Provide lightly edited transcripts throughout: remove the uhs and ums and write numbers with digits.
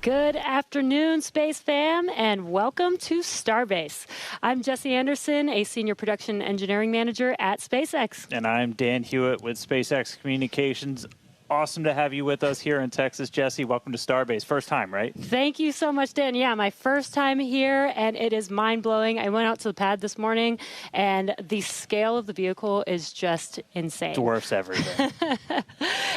Good afternoon, Space Fam, and welcome to Starbase. I'm Jesse Anderson, a Senior Production Engineering Manager at SpaceX. And I'm Dan Hewitt with SpaceX Communications. Awesome to have you with us here in Texas, Jesse. Welcome to Starbase. First time, right? Thank you so much, Dan. Yeah, my first time here, and it is mind-blowing. I went out to the pad this morning, and the scale of the vehicle is just insane. Dwarfs everything.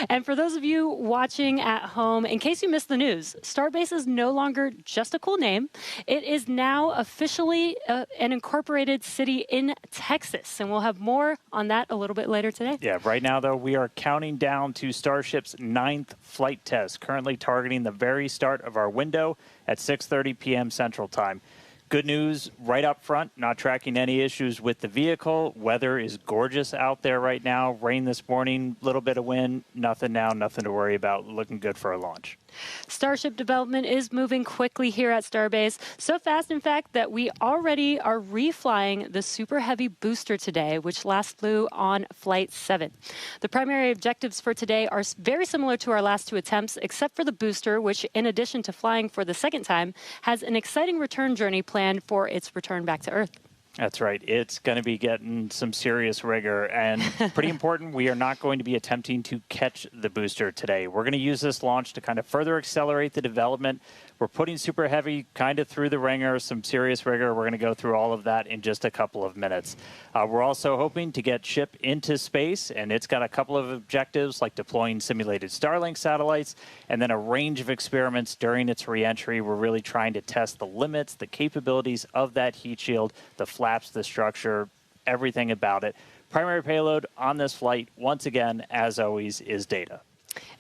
And for those of you watching at home, in case you missed the news, Starbase is no longer just a cool name. It is now officially an incorporated city in Texas, and we'll have more on that a little bit later today. Yeah, right now, though, we are counting down to Starship's 9th flight test, currently targeting the very start of our window at 6:30 p.m. Central Time. Good news right up front, not tracking any issues with the vehicle. Weather is gorgeous out there right now. Rain this morning, little bit of wind, nothing now, nothing to worry about. Looking good for a launch. Starship development is moving quickly here at Starbase. So fast, in fact, that we already are reflying the Super Heavy booster today, which last flew on Flight 7. The primary objectives for today are very similar to our last two attempts, except for the booster, which, in addition to flying for the second time, has an exciting return journey planned for its return back to Earth. That's right. It's going to be getting some serious rigor, and pretty important, we are not going to be attempting to catch the booster today. We're going to use this launch to kind of further accelerate the development. We're putting Super Heavy kind of through the ringer, some serious rigor. We're going to go through all of that in just a couple of minutes. We're also hoping to get Ship into space, and it's got a couple of objectives like deploying simulated Starlink satellites and then a range of experiments during its reentry. We're really trying to test the limits, the capabilities of that heat shield, the flaps, the structure, everything about it. Primary payload on this flight, once again, as always, is data.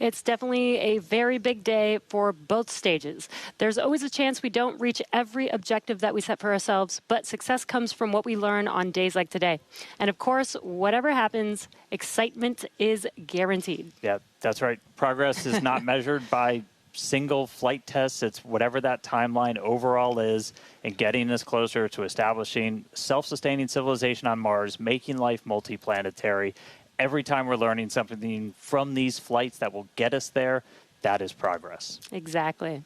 It's definitely a very big day for both stages. There's always a chance we don't reach every objective that we set for ourselves, but success comes from what we learn on days like today. And of course, whatever happens, excitement is guaranteed. Yeah, that's right. Progress is not measured by single flight tests. It's whatever that timeline overall is, and getting us closer to establishing self-sustaining civilization on Mars, making life multiplanetary. Every time we're learning something from these flights that will get us there, that is progress. Exactly.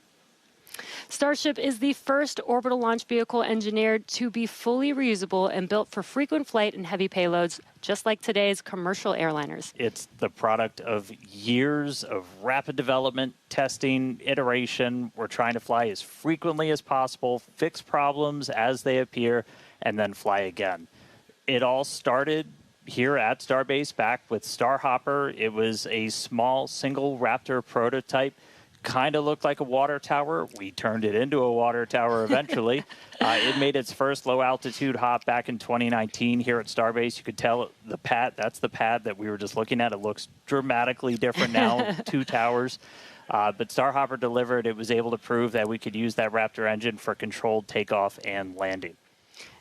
Starship is the first orbital launch vehicle engineered to be fully reusable and built for frequent flight and heavy payloads, just like today's commercial airliners. It's the product of years of rapid development, testing, iteration. We're trying to fly as frequently as possible, fix problems as they appear, and then fly again. It all started here at Starbase back with Starhopper. It was a small single Raptor prototype. Kind of looked like a water tower. We turned it into a water tower eventually. It made its first low-altitude hop back in 2019 here at Starbase. You could tell the pad, that's the pad that we were just looking at. It looks dramatically different now, two towers. But Starhopper delivered. It was able to prove that we could use that Raptor engine for controlled takeoff and landing.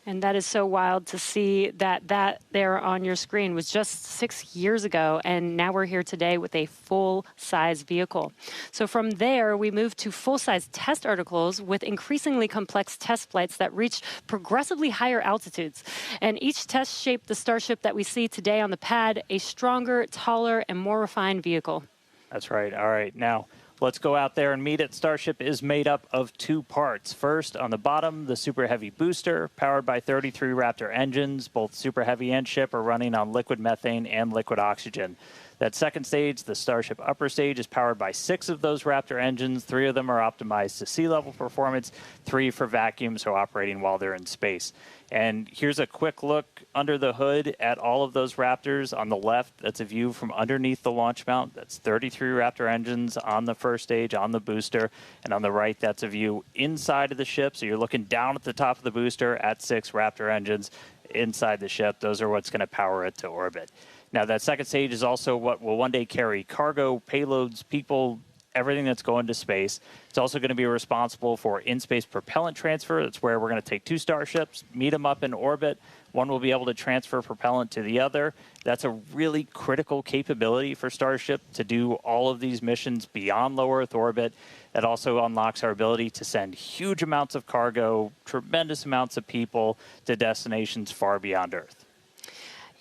And that is so wild to see that there on your screen was just 6 years ago, and now we're here today with a full-size vehicle. So from there, we moved to full-size test articles with increasingly complex test flights that reached progressively higher altitudes. And each test shaped the Starship that we see today on the pad, a stronger, taller, and more refined vehicle. That's right. All right. Now, let's go out there and meet it. Starship is made up of two parts. First, on the bottom, the Super Heavy booster, powered by 33 Raptor engines. Both Super Heavy and Ship are running on liquid methane and liquid oxygen. That second stage, the Starship upper stage, is powered by 6 of those Raptor engines. 3 of them are optimized to sea level performance, 3 for vacuum, so operating while they're in space. And here's a quick look under the hood at all of those Raptors. On the left, that's a view from underneath the launch mount. That's 33 Raptor engines on the first stage, on the booster. And on the right, that's a view inside of the ship. So you're looking down at the top of the booster at 6 Raptor engines inside the ship. Those are what's going to power it to orbit. Now, that second stage is also what will one day carry cargo, payloads, people, everything that's going to space. It's also going to be responsible for in-space propellant transfer. That's where we're going to take 2 Starships, meet them up in orbit. One will be able to transfer propellant to the other. That's a really critical capability for Starship to do all of these missions beyond low Earth orbit. That also unlocks our ability to send huge amounts of cargo, tremendous amounts of people to destinations far beyond Earth.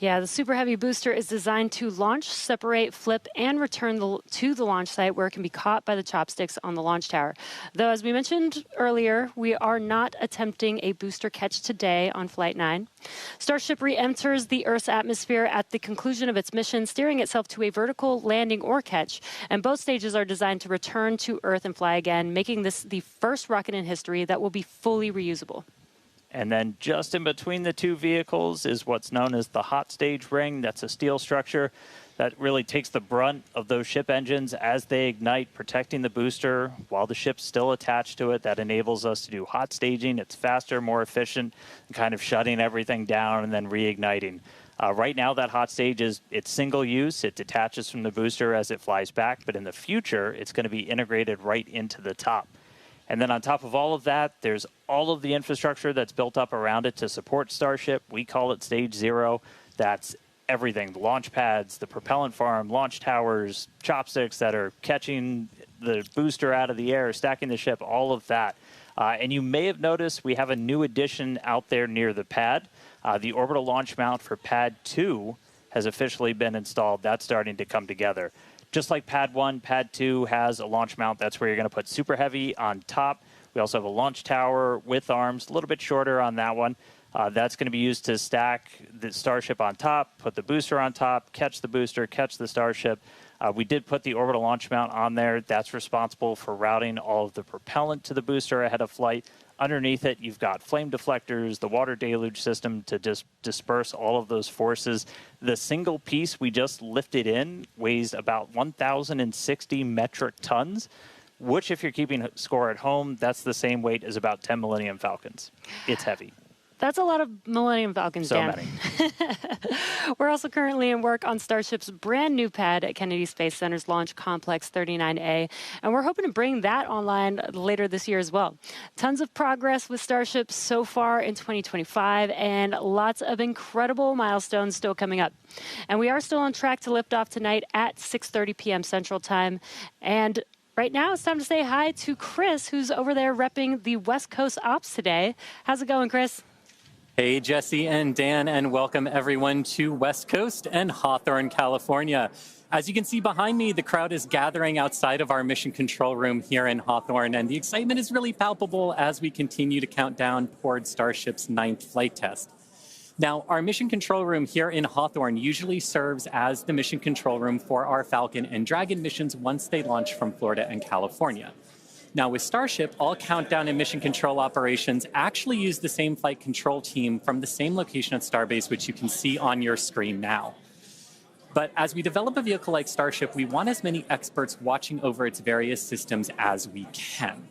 Yeah, the Super Heavy booster is designed to launch, separate, flip, and return to the launch site where it can be caught by the chopsticks on the launch tower. Though, as we mentioned earlier, we are not attempting a booster catch today on Flight 9. Starship re-enters the Earth's atmosphere at the conclusion of its mission, steering itself to a vertical landing or catch. And both stages are designed to return to Earth and fly again, making this the first rocket in history that will be fully reusable. And then just in between the two vehicles is what's known as the hot stage ring. That's a steel structure that really takes the brunt of those ship engines as they ignite, protecting the booster while the ship's still attached to it. That enables us to do hot staging. It's faster, more efficient, kind of shutting everything down and then reigniting. Right now, that hot stage it's single use. It detaches from the booster as it flies back. But in the future, it's going to be integrated right into the top. And then on top of all of that, there's all of the infrastructure that's built up around it to support Starship. We call it Stage 0. That's everything, the launch pads, the propellant farm, launch towers, chopsticks that are catching the booster out of the air, stacking the ship, all of that. And you may have noticed we have a new addition out there near the pad. The orbital launch mount for Pad 2 has officially been installed. That's starting to come together. Just like Pad 1, Pad 2 has a launch mount. That's where you're going to put Super Heavy on top. We also have a launch tower with arms, a little bit shorter on that one. That's going to be used to stack the Starship on top, put the booster on top, catch the booster, catch the Starship. We did put the orbital launch mount on there. That's responsible for routing all of the propellant to the booster ahead of flight. Underneath it, you've got flame deflectors, the water deluge system to disperse all of those forces. The single piece we just lifted in weighs about 1,060 metric tons, which, if you're keeping score at home, that's the same weight as about 10 Millennium Falcons. It's heavy. That's a lot of Millennium Falcons, so Dan. Many. We're also currently in work on Starship's brand new pad at Kennedy Space Center's Launch Complex 39A, and we're hoping to bring that online later this year as well. Tons of progress with Starship so far in 2025, and lots of incredible milestones still coming up. And we are still on track to lift off tonight at 6:30 p.m. Central Time. And right now, it's time to say hi to Chris, who's over there repping the West Coast Ops today. How's it going, Chris? Hey, Jesse and Dan, and welcome everyone to West Coast and Hawthorne, California. As you can see behind me, the crowd is gathering outside of our mission control room here in Hawthorne, and the excitement is really palpable as we continue to count down toward Starship's 9th flight test. Now, our mission control room here in Hawthorne usually serves as the mission control room for our Falcon and Dragon missions once they launch from Florida and California. Now, with Starship, all countdown and mission control operations actually use the same flight control team from the same location at Starbase, which you can see on your screen now. But as we develop a vehicle like Starship, we want as many experts watching over its various systems as we can.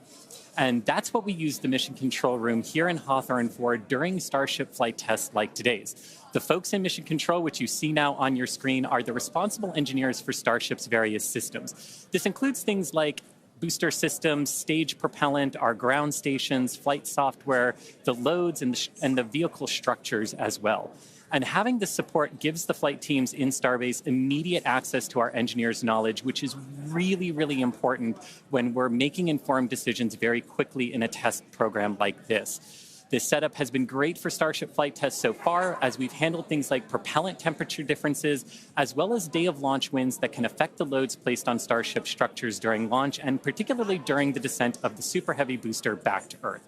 And that's what we use the mission control room here in Hawthorne for during Starship flight tests like today's. The folks in mission control, which you see now on your screen, are the responsible engineers for Starship's various systems. This includes things like booster systems, stage propellant, our ground stations, flight software, the loads, and the vehicle structures as well. And having this support gives the flight teams in Starbase immediate access to our engineers' knowledge, which is really, really important when we're making informed decisions very quickly in a test program like this. This setup has been great for Starship flight tests so far, as we've handled things like propellant temperature differences, as well as day of launch winds that can affect the loads placed on Starship structures during launch, and particularly during the descent of the Super Heavy booster back to Earth.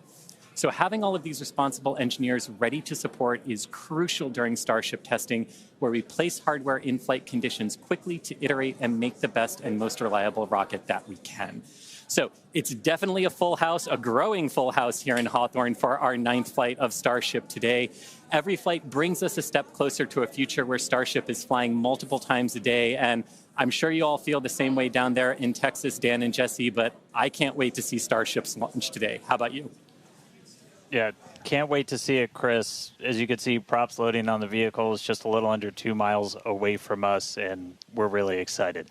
So having all of these responsible engineers ready to support is crucial during Starship testing, where we place hardware in flight conditions quickly to iterate and make the best and most reliable rocket that we can. So it's definitely a full house, a growing full house here in Hawthorne for our 9th flight of Starship today. Every flight brings us a step closer to a future where Starship is flying multiple times a day. And I'm sure you all feel the same way down there in Texas, Dan and Jesse, but I can't wait to see Starship's launch today. How about you? Yeah, can't wait to see it, Chris. As you can see, props loading on the vehicle is just a little under 2 miles away from us, and we're really excited.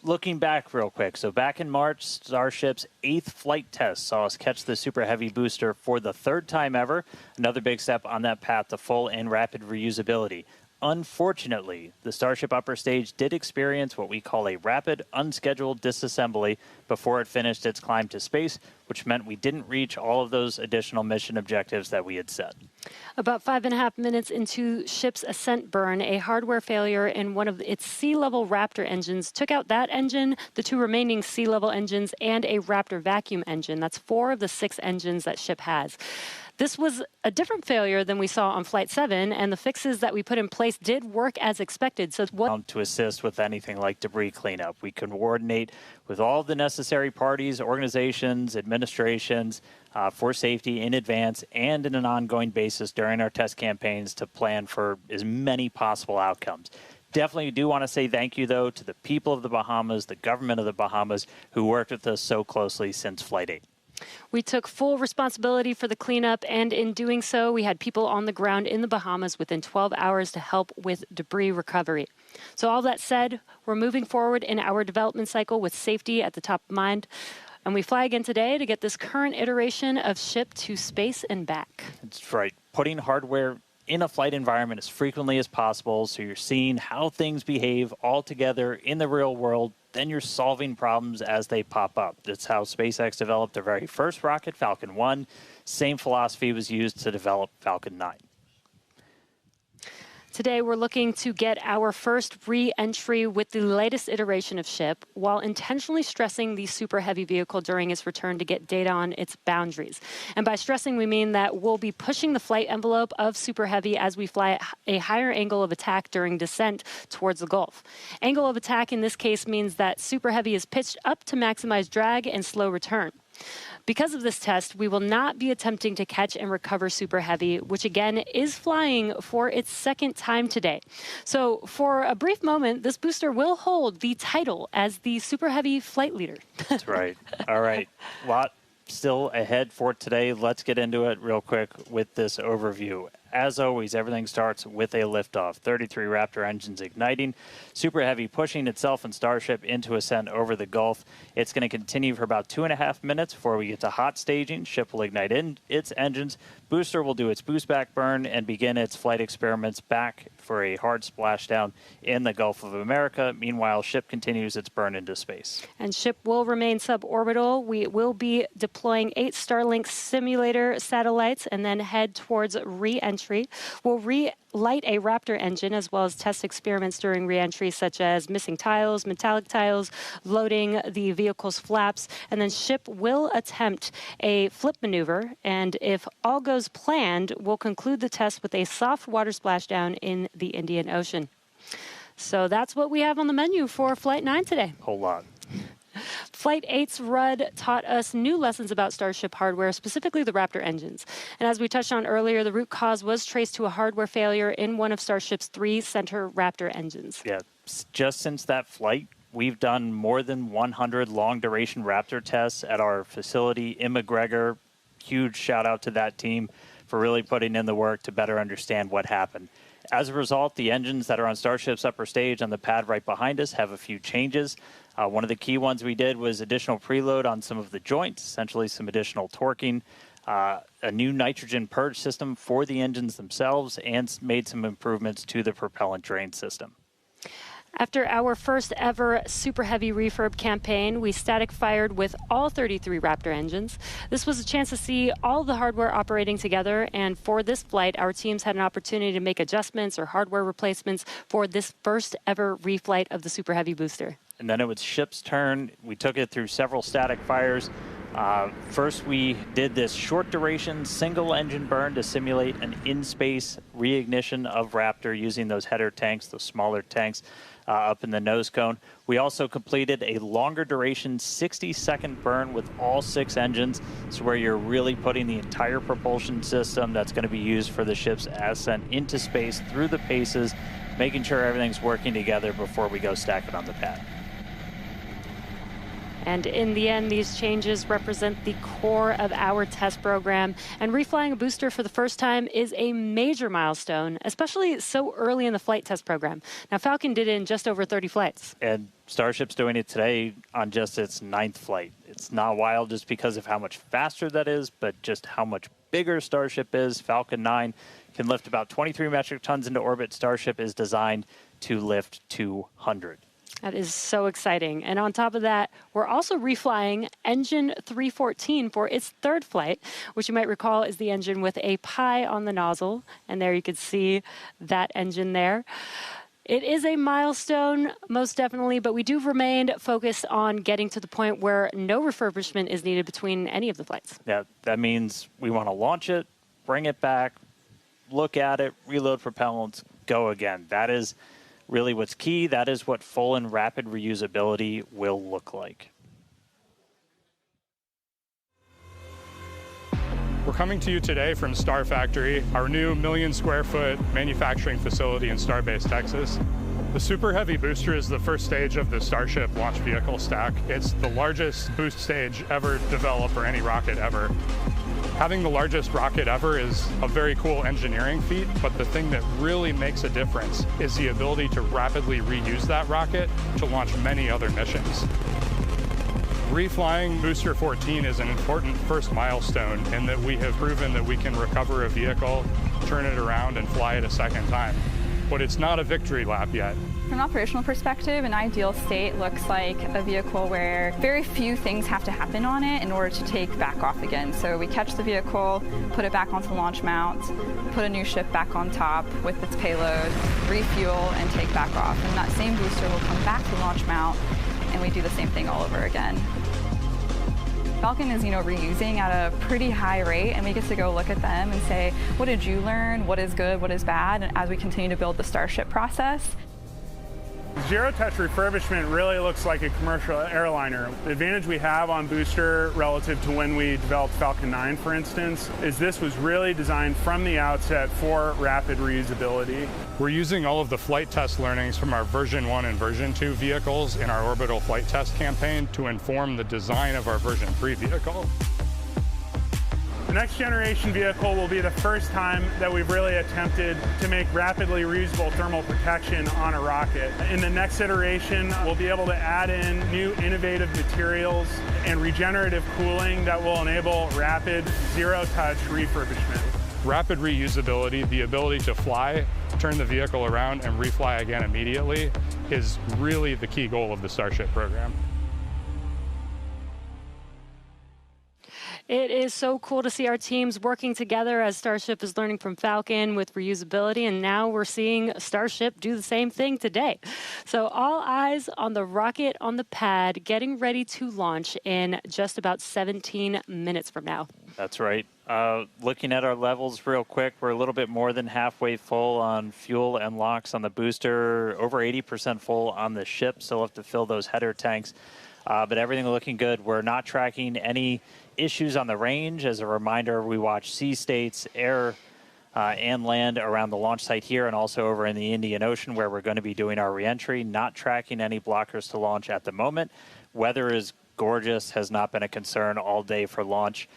Looking back real quick, so back in March, Starship's 8th flight test saw us catch the Super Heavy booster for the 3rd time ever, another big step on that path to full and rapid reusability. unfortunately, the Starship upper stage did experience what we call a rapid, unscheduled disassembly before it finished its climb to space, which meant we didn't reach all of those additional mission objectives that we had set. About 5.5 minutes into ship's ascent burn, a hardware failure in one of its sea-level Raptor engines took out that engine, the 2 remaining sea-level engines, and a Raptor vacuum engine. That's 4 of the 6 engines that ship has. This was a different failure than we saw on Flight 7, and the fixes that we put in place did work as expected. So to assist with anything like debris cleanup, we can coordinate with all the necessary parties, organizations, administrations for safety in advance and in an ongoing basis during our test campaigns to plan for as many possible outcomes. Definitely do want to say thank you, though, to the people of the Bahamas, the government of the Bahamas, who worked with us so closely since Flight 8. We took full responsibility for the cleanup, and in doing so, we had people on the ground in the Bahamas within 12 hours to help with debris recovery. So all that said, we're moving forward in our development cycle with safety at the top of mind, and we fly again today to get this current iteration of ship to space and back. That's right. Putting hardware in a flight environment as frequently as possible so you're seeing how things behave all together in the real world. Then you're solving problems as they pop up. That's how SpaceX developed their very first rocket, Falcon 1. Same philosophy was used to develop Falcon 9. Today, we're looking to get our first re-entry with the latest iteration of ship while intentionally stressing the super heavy vehicle during its return to get data on its boundaries. And by stressing, we mean that we'll be pushing the flight envelope of super heavy as we fly at a higher angle of attack during descent towards the Gulf. Angle of attack in this case means that super heavy is pitched up to maximize drag and slow return. Because of this test, we will not be attempting to catch and recover Super Heavy, which again is flying for its second time today. So for a brief moment, this booster will hold the title as the Super Heavy flight leader. That's right. All right. Lot still ahead for today. Let's get into it real quick with this overview. As always, everything starts with a liftoff. 33 Raptor engines igniting. Super Heavy pushing itself and Starship into ascent over the Gulf. It's going to continue for about 2.5 minutes before we get to hot staging. Ship will ignite in its engines. Booster will do its boost back burn and begin its flight experiments back for a hard splashdown in the Gulf of America. Meanwhile, ship continues its burn into space. And ship will remain suborbital. We will be deploying 8 Starlink simulator satellites and then head towards re-entry. We'll relight a Raptor engine as well as test experiments during re-entry, such as missing tiles, metallic tiles, loading the vehicle's flaps, and then ship will attempt a flip maneuver. And if all goes planned, we'll conclude the test with a soft water splashdown in the Indian Ocean. So that's what we have on the menu for Flight 9 today. Whole lot. Flight 8's RUD taught us new lessons about Starship hardware, specifically the Raptor engines. And as we touched on earlier, the root cause was traced to a hardware failure in one of Starship's 3 center Raptor engines. Yeah, just since that flight, we've done more than 100 long-duration Raptor tests at our facility in McGregor. Huge shout-out to that team for really putting in the work to better understand what happened. As a result, the engines that are on Starship's upper stage on the pad right behind us have a few changes. One of the key ones we did was additional preload on some of the joints, essentially some additional torquing, a new nitrogen purge system for the engines themselves, and made some improvements to the propellant drain system. After our first ever Super Heavy refurb campaign, we static fired with all 33 Raptor engines. This was a chance to see all the hardware operating together, and for this flight, our teams had an opportunity to make adjustments or hardware replacements for this first ever reflight of the Super Heavy booster. And then it was ship's turn. We took it through several static fires. First, we did this short duration single engine burn to simulate an in-space reignition of Raptor using those header tanks, those smaller tanks up in the nose cone. We also completed a longer duration 60-second burn with all 6 engines. So where you're really putting the entire propulsion system that's going to be used for the ship's ascent into space through the paces, making sure everything's working together before we go stack it on the pad. And in the end, these changes represent the core of our test program. And reflying a booster for the first time is a major milestone, especially so early in the flight test program. Now, Falcon did it in just over 30 flights. And Starship's doing it today on just its 9th flight. It's not wild just because of how much faster that is, but just how much bigger Starship is. Falcon 9 can lift about 23 metric tons into orbit. Starship is designed to lift 200. That is so exciting. And on top of that, we're also reflying engine 314 for its third flight, which you might recall is the engine with a pie on the nozzle. And there you can see that engine there. It is a milestone, most definitely, but we do remain focused on getting to the point where no refurbishment is needed between any of the flights. Yeah, that means we want to launch it, bring it back, look at it, reload propellants, go again. That is really what's key. That is what full and rapid reusability will look like. We're coming to you today from Star Factory, our new 1 million square foot manufacturing facility in Starbase, Texas. The Super Heavy booster is the first stage of the Starship launch vehicle stack. It's the largest boost stage ever developed for any rocket ever. Having the largest rocket ever is a very cool engineering feat, but the thing that really makes a difference is the ability to rapidly reuse that rocket to launch many other missions. Reflying Booster 14 is an important first milestone in that we have proven that we can recover a vehicle, turn it around, and fly it a second time. But it's not a victory lap yet. From an operational perspective, an ideal state looks like a vehicle where very few things have to happen on it in order to take back off again. So we catch the vehicle, put it back onto the launch mount, put a new ship back on top with its payload, refuel, and take back off. And that same booster will come back to the launch mount, and we do the same thing all over again. Falcon is, reusing at a pretty high rate, and we get to go look at them and say, what did you learn? What is good? What is bad? And as we continue to build the Starship process. Zero-touch refurbishment really looks like a commercial airliner. The advantage we have on Booster relative to when we developed Falcon 9, for instance, is this was really designed from the outset for rapid reusability. We're using all of the flight test learnings from our version 1 and version 2 vehicles in our orbital flight test campaign to inform the design of our version 3 vehicle. The next generation vehicle will be the first time that we've really attempted to make rapidly reusable thermal protection on a rocket. In the next iteration, we'll be able to add in new innovative materials and regenerative cooling that will enable rapid zero-touch refurbishment. Rapid reusability, the ability to fly, turn the vehicle around, and refly again immediately is really the key goal of the Starship program. It is so cool to see our teams working together as Starship is learning from Falcon with reusability, and now we're seeing Starship do the same thing today. So all eyes on the rocket on the pad, getting ready to launch in just about 17 minutes from now. That's right. Looking at our levels real quick, we're a little bit more than halfway full on fuel and LOX on the booster, over 80% full on the ship. Still have to fill those header tanks, but everything looking good. We're not tracking any issues on the range. As a reminder, we watch sea states, air, and land around the launch site here and also over in the Indian Ocean where we're going to be doing our reentry. Not tracking any blockers to launch at the moment. Weather is gorgeous, has not been a concern all day for launch.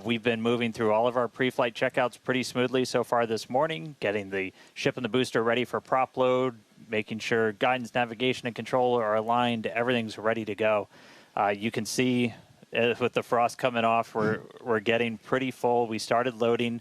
We've been moving through all of our pre-flight checkouts pretty smoothly so far this morning, getting the ship and the booster ready for prop load, making sure guidance, navigation, and control are aligned. Everything's ready to go. You can see with the frost coming off, we're getting pretty full. We started loading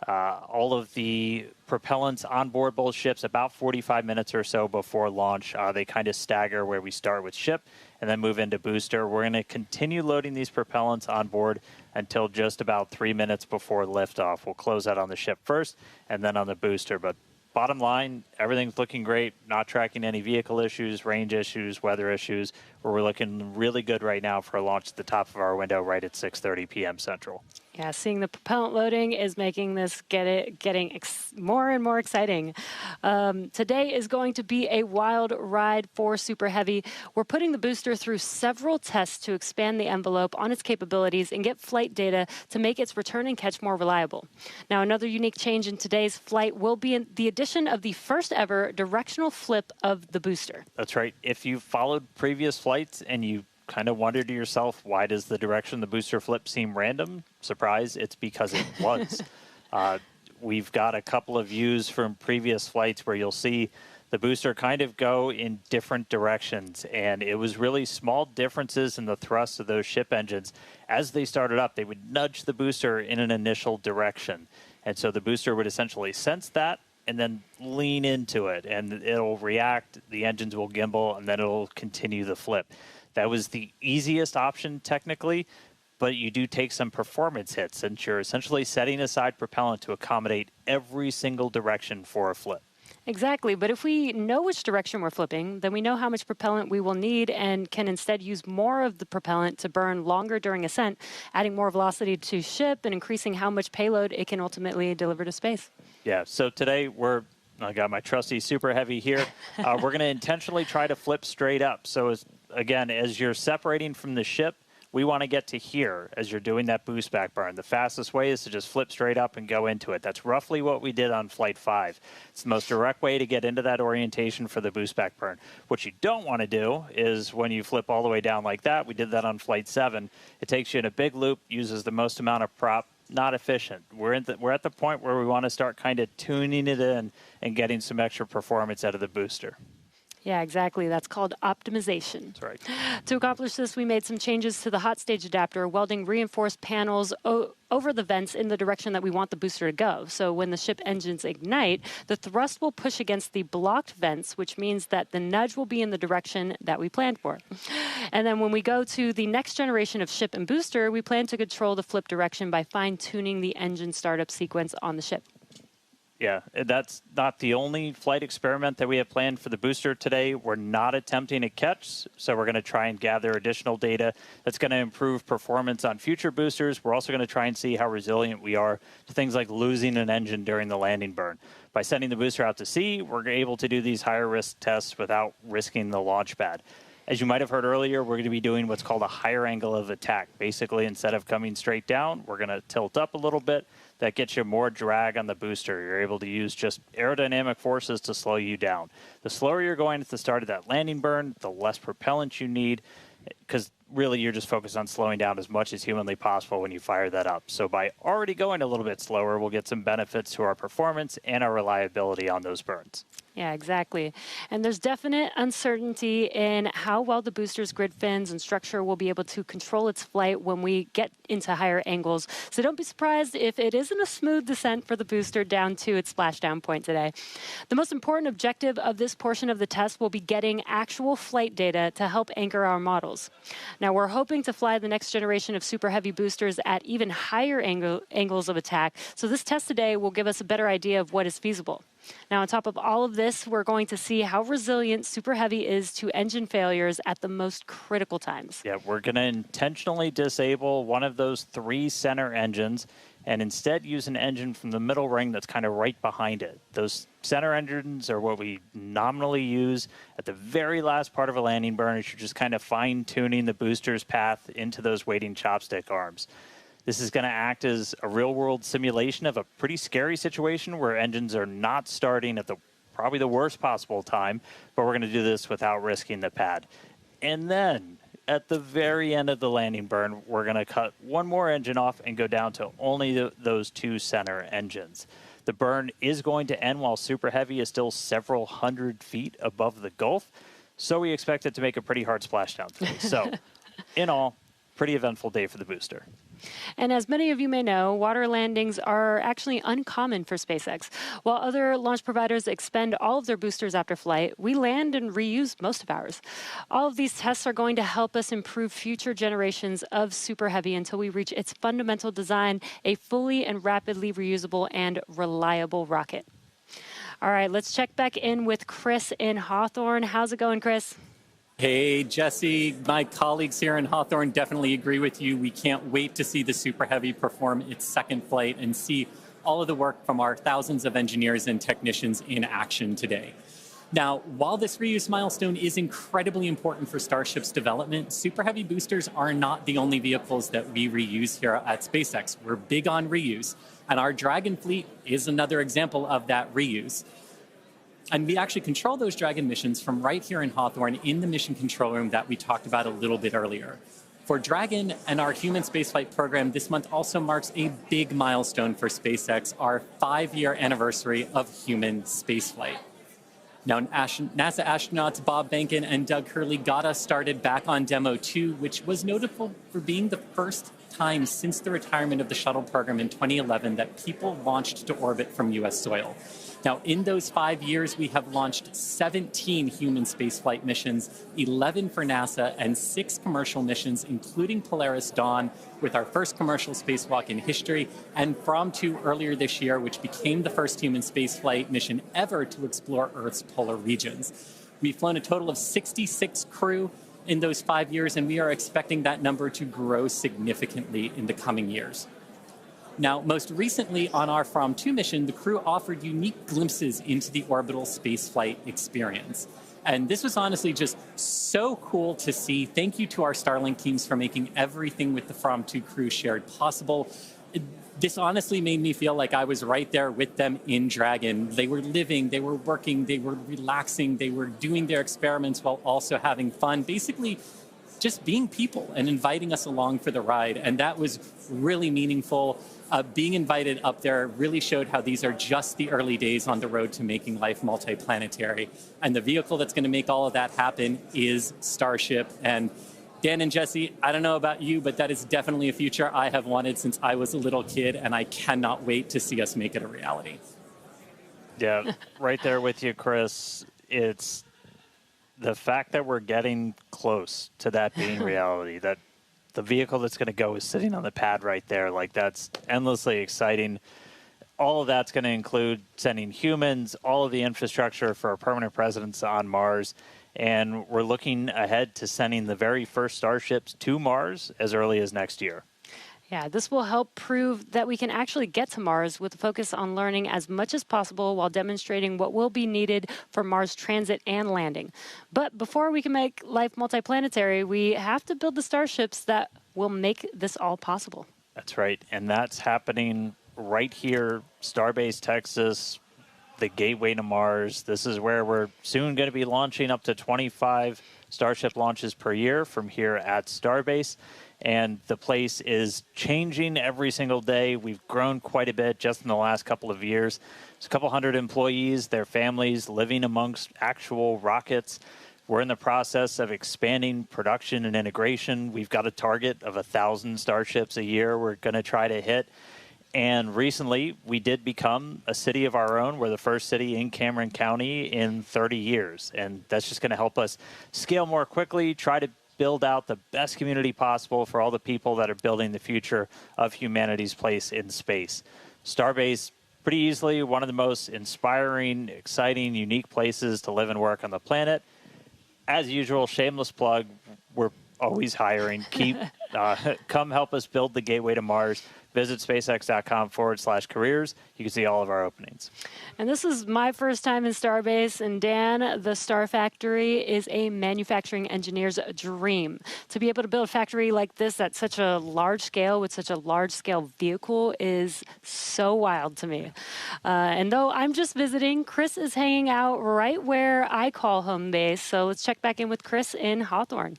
all of the propellants on board both ships about 45 minutes or so before launch. They kind of stagger where we start with ship and then move into booster. We're going to continue loading these propellants on board until just about 3 minutes before liftoff. We'll close out on the ship first and then on the booster. But bottom line, everything's looking great. Not tracking any vehicle issues, range issues, weather issues. We're looking really good right now for a launch at the top of our window right at 6:30 p.m. Central. Yeah, seeing the propellant loading is making this getting more and more exciting. Today is going to be a wild ride for Super Heavy. We're putting the booster through several tests to expand the envelope on its capabilities and get flight data to make its return and catch more reliable. Now, another unique change in today's flight will be the addition of the first ever directional flip of the booster. That's right. If you followed previous flights and you kind of wondered to yourself, why does the direction of the booster flip seem random? Surprise, it's because it was. We've got a couple of views from previous flights where you'll see the booster kind of go in different directions. And it was really small differences in the thrust of those ship engines. As they started up, they would nudge the booster in an initial direction. And so the booster would essentially sense that and then lean into it, and it'll react, the engines will gimbal, and then it'll continue the flip. That was the easiest option technically, but you do take some performance hits since you're essentially setting aside propellant to accommodate every single direction for a flip. Exactly, but if we know which direction we're flipping, then we know how much propellant we will need and can instead use more of the propellant to burn longer during ascent, adding more velocity to ship and increasing how much payload it can ultimately deliver to space. Yeah, so today I got my trusty Super Heavy here. We're going to intentionally try to flip straight up. So again, as you're separating from the ship, we want to get to here as you're doing that boost back burn. The fastest way is to just flip straight up and go into it. That's roughly what we did on Flight 5. It's the most direct way to get into that orientation for the boost back burn. What you don't want to do is when you flip all the way down like that, we did that on Flight 7, it takes you in a big loop, uses the most amount of prop, not efficient. We're at the point where we want to start kind of tuning it in and getting some extra performance out of the booster. Yeah, exactly. That's called optimization. That's right. To accomplish this, we made some changes to the hot stage adapter, welding reinforced panels over the vents in the direction that we want the booster to go. So when the ship engines ignite, the thrust will push against the blocked vents, which means that the nudge will be in the direction that we planned for. And then when we go to the next generation of ship and booster, we plan to control the flip direction by fine-tuning the engine startup sequence on the ship. Yeah, that's not the only flight experiment that we have planned for the booster today. We're not attempting a catch, so we're going to try and gather additional data that's going to improve performance on future boosters. We're also going to try and see how resilient we are to things like losing an engine during the landing burn. By sending the booster out to sea, we're able to do these higher risk tests without risking the launch pad. As you might have heard earlier, we're going to be doing what's called a higher angle of attack. Basically, instead of coming straight down, we're going to tilt up a little bit. That gets you more drag on the booster. You're able to use just aerodynamic forces to slow you down. The slower you're going at the start of that landing burn, the less propellant you need, because really you're just focused on slowing down as much as humanly possible when you fire that up. So by already going a little bit slower, we'll get some benefits to our performance and our reliability on those burns. Yeah, exactly. And there's definite uncertainty in how well the booster's grid fins and structure will be able to control its flight when we get into higher angles. So don't be surprised if it isn't a smooth descent for the booster down to its splashdown point today. The most important objective of this portion of the test will be getting actual flight data to help anchor our models. Now, we're hoping to fly the next generation of super heavy boosters at even higher angles of attack. So this test today will give us a better idea of what is feasible. Now, on top of all of this, we're going to see how resilient Super Heavy is to engine failures at the most critical times. Yeah, we're going to intentionally disable one of those 3 center engines and instead use an engine from the middle ring that's kind of right behind it. Those center engines are what we nominally use at the very last part of a landing burn as you're just kind of fine-tuning the booster's path into those waiting chopstick arms. This is going to act as a real-world simulation of a pretty scary situation where engines are not starting at probably the worst possible time, but we're going to do this without risking the pad. And then, at the very end of the landing burn, we're going to cut one more engine off and go down to only those 2 center engines. The burn is going to end while Super Heavy is still several hundred feet above the Gulf, so we expect it to make a pretty hard splashdown today. So, in all, pretty eventful day for the booster. And as many of you may know, water landings are actually uncommon for SpaceX. While other launch providers expend all of their boosters after flight, we land and reuse most of ours. All of these tests are going to help us improve future generations of Super Heavy until we reach its fundamental design, a fully and rapidly reusable and reliable rocket. All right, let's check back in with Chris in Hawthorne. How's it going, Chris? Hey, Jesse, my colleagues here in Hawthorne definitely agree with you. We can't wait to see the Super Heavy perform its second flight and see all of the work from our thousands of engineers and technicians in action today. Now, while this reuse milestone is incredibly important for Starship's development, Super Heavy boosters are not the only vehicles that we reuse here at SpaceX. We're big on reuse, and our Dragon fleet is another example of that reuse. And we actually control those Dragon missions from right here in Hawthorne in the mission control room that we talked about a little bit earlier. For Dragon and our human spaceflight program, this month also marks a big milestone for SpaceX, our 5-year anniversary of human spaceflight. Now, NASA astronauts Bob Behnken and Doug Hurley got us started back on Demo 2, which was notable for being the first time since the retirement of the shuttle program in 2011 that people launched to orbit from U.S. soil. Now, in those 5 years, we have launched 17 human spaceflight missions, 11 for NASA, and 6 commercial missions, including Polaris Dawn, with our first commercial spacewalk in history, and From 2 earlier this year, which became the first human spaceflight mission ever to explore Earth's polar regions. We've flown a total of 66 crew in those 5 years, and we are expecting that number to grow significantly in the coming years. Now, most recently on our From 2 mission, the crew offered unique glimpses into the orbital spaceflight experience. And this was honestly just so cool to see. Thank you to our Starlink teams for making everything with the From 2 crew shared possible. This honestly made me feel like I was right there with them in Dragon. They were living, they were working, they were relaxing, they were doing their experiments while also having fun. Basically, just being people and inviting us along for the ride. And that was really meaningful. Being invited up there really showed how these are just the early days on the road to making life multiplanetary. And the vehicle that's going to make all of that happen is Starship. And Dan and Jesse, I don't know about you, but that is definitely a future I have wanted since I was a little kid, and I cannot wait to see us make it a reality. Yeah, right there with you, Chris. It's the fact that we're getting close to that being reality, that the vehicle that's going to go is sitting on the pad right there. Like, that's endlessly exciting. All of that's going to include sending humans, all of the infrastructure for a permanent presence on Mars. And we're looking ahead to sending the very first Starships to Mars as early as next year. Yeah, this will help prove that we can actually get to Mars with a focus on learning as much as possible while demonstrating what will be needed for Mars transit and landing. But before we can make life multiplanetary, we have to build the starships that will make this all possible. That's right. And that's happening right here, Starbase, Texas, the gateway to Mars. This is where we're soon going to be launching up to 25 Starship launches per year from here at Starbase. And the place is changing every single day. We've grown quite a bit just in the last couple of years. There's a couple hundred employees, their families living amongst actual rockets. We're in the process of expanding production and integration. We've got a target of 1,000 Starships a year we're going to try to hit. And recently, we did become a city of our own. We're the first city in Cameron County in 30 years. And that's just going to help us scale more quickly, try to build out the best community possible for all the people that are building the future of humanity's place in space. Starbase, pretty easily one of the most inspiring, exciting, unique places to live and work on the planet. As usual, shameless plug, we're always hiring. Come help us build the gateway to Mars. Visit SpaceX.com/careers. You can see all of our openings. And this is my first time in Starbase. And Dan, the Star Factory is a manufacturing engineer's dream. To be able to build a factory like this at such a large scale with such a large scale vehicle is so wild to me. And though I'm just visiting, Chris is hanging out right where I call home base. So let's check back in with Chris in Hawthorne.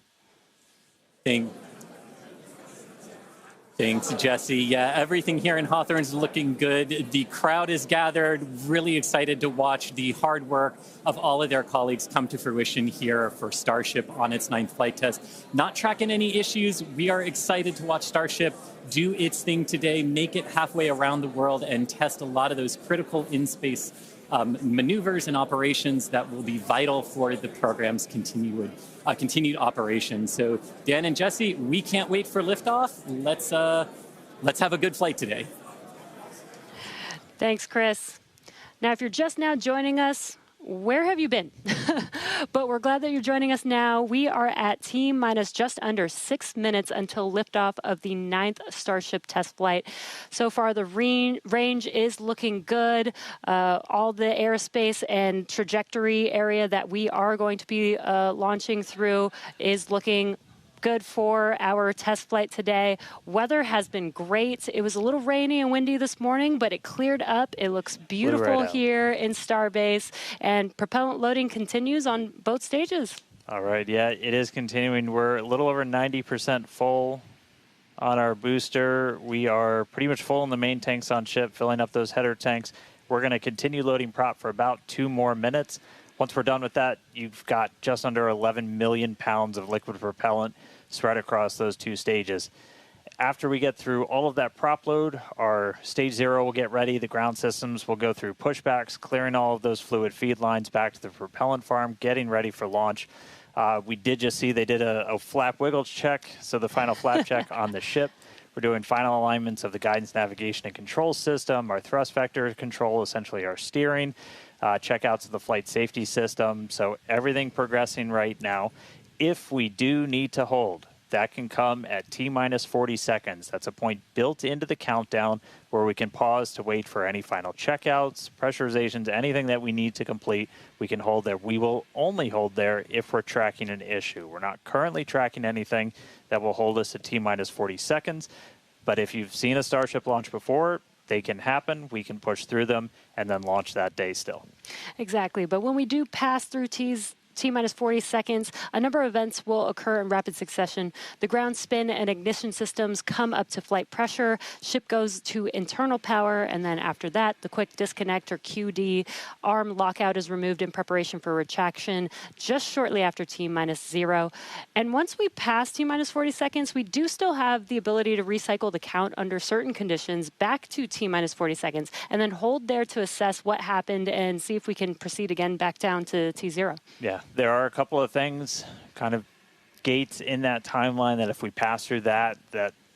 Thanks, Jesse. Yeah, everything here in Hawthorne is looking good. The crowd is gathered, really excited to watch the hard work of all of their colleagues come to fruition here for Starship on its 9th flight test. Not tracking any issues. We are excited to watch Starship do its thing today, make it halfway around the world, and test a lot of those critical in-space maneuvers and operations that will be vital for the program's continued operation. So, Dan and Jesse, we can't wait for liftoff. Let's have a good flight today. Thanks, Chris. Now, if you're just now joining us, where have you been? But we're glad that you're joining us now. We are at T-minus just under 6 minutes until liftoff of the 9th Starship test flight. So far, the range is looking good. All the airspace and trajectory area that we are going to be launching through is looking good for our test flight today. Weather has been great. It was a little rainy and windy this morning, but it cleared up. It looks beautiful here in Starbase, and propellant loading continues on both stages. All right, yeah, it is continuing. We're a little over 90% full on our booster. We are pretty much full in the main tanks on ship, filling up those header tanks. We're going to continue loading prop for about 2 more minutes. Once we're done with that, you've got just under 11 million pounds of liquid propellant spread across those 2 stages. After we get through all of that prop load, our stage 0 will get ready. The ground systems will go through pushbacks, clearing all of those fluid feed lines back to the propellant farm, getting ready for launch. We did just see they did a flap wiggle check, so the final flap check on the ship. We're doing final alignments of the guidance, navigation, and control system, our thrust vector control, essentially our steering, checkouts of the flight safety system. So everything progressing right now. If we do need to hold, that can come at T-minus 40 seconds. That's a point built into the countdown where we can pause to wait for any final checkouts, pressurizations, anything that we need to complete. We can hold there. We will only hold there if we're tracking an issue. We're not currently tracking anything that will hold us at T-minus 40 seconds. But if you've seen a Starship launch before, they can happen. We can push through them and then launch that day still. Exactly. But when we do pass through T-minus 40 seconds, a number of events will occur in rapid succession. The ground spin and ignition systems come up to flight pressure, ship goes to internal power, and then after that, the quick disconnect or QD arm lockout is removed in preparation for retraction just shortly after T-minus 0. And once we pass T-minus 40 seconds, we do still have the ability to recycle the count under certain conditions back to T-minus 40 seconds, and then hold there to assess what happened and see if we can proceed again back down to T0. Yeah. There are a couple of things, kind of gates in that timeline that if we pass through that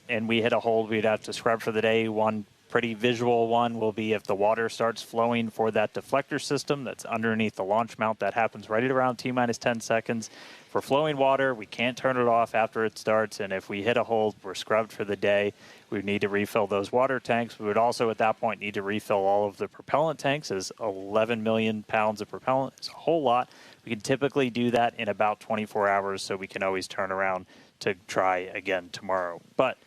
and we hit a hold, we'd have to scrub for the day. One pretty visual one will be if the water starts flowing for that deflector system that's underneath the launch mount. That happens right at around T-minus 10 seconds. For flowing water, we can't turn it off after it starts, and if we hit a hold, we're scrubbed for the day. We would need to refill those water tanks. We would also, at that point, need to refill all of the propellant tanks, as 11 million pounds of propellant is a whole lot. We can typically do that in about 24 hours, so we can always turn around to try again tomorrow. But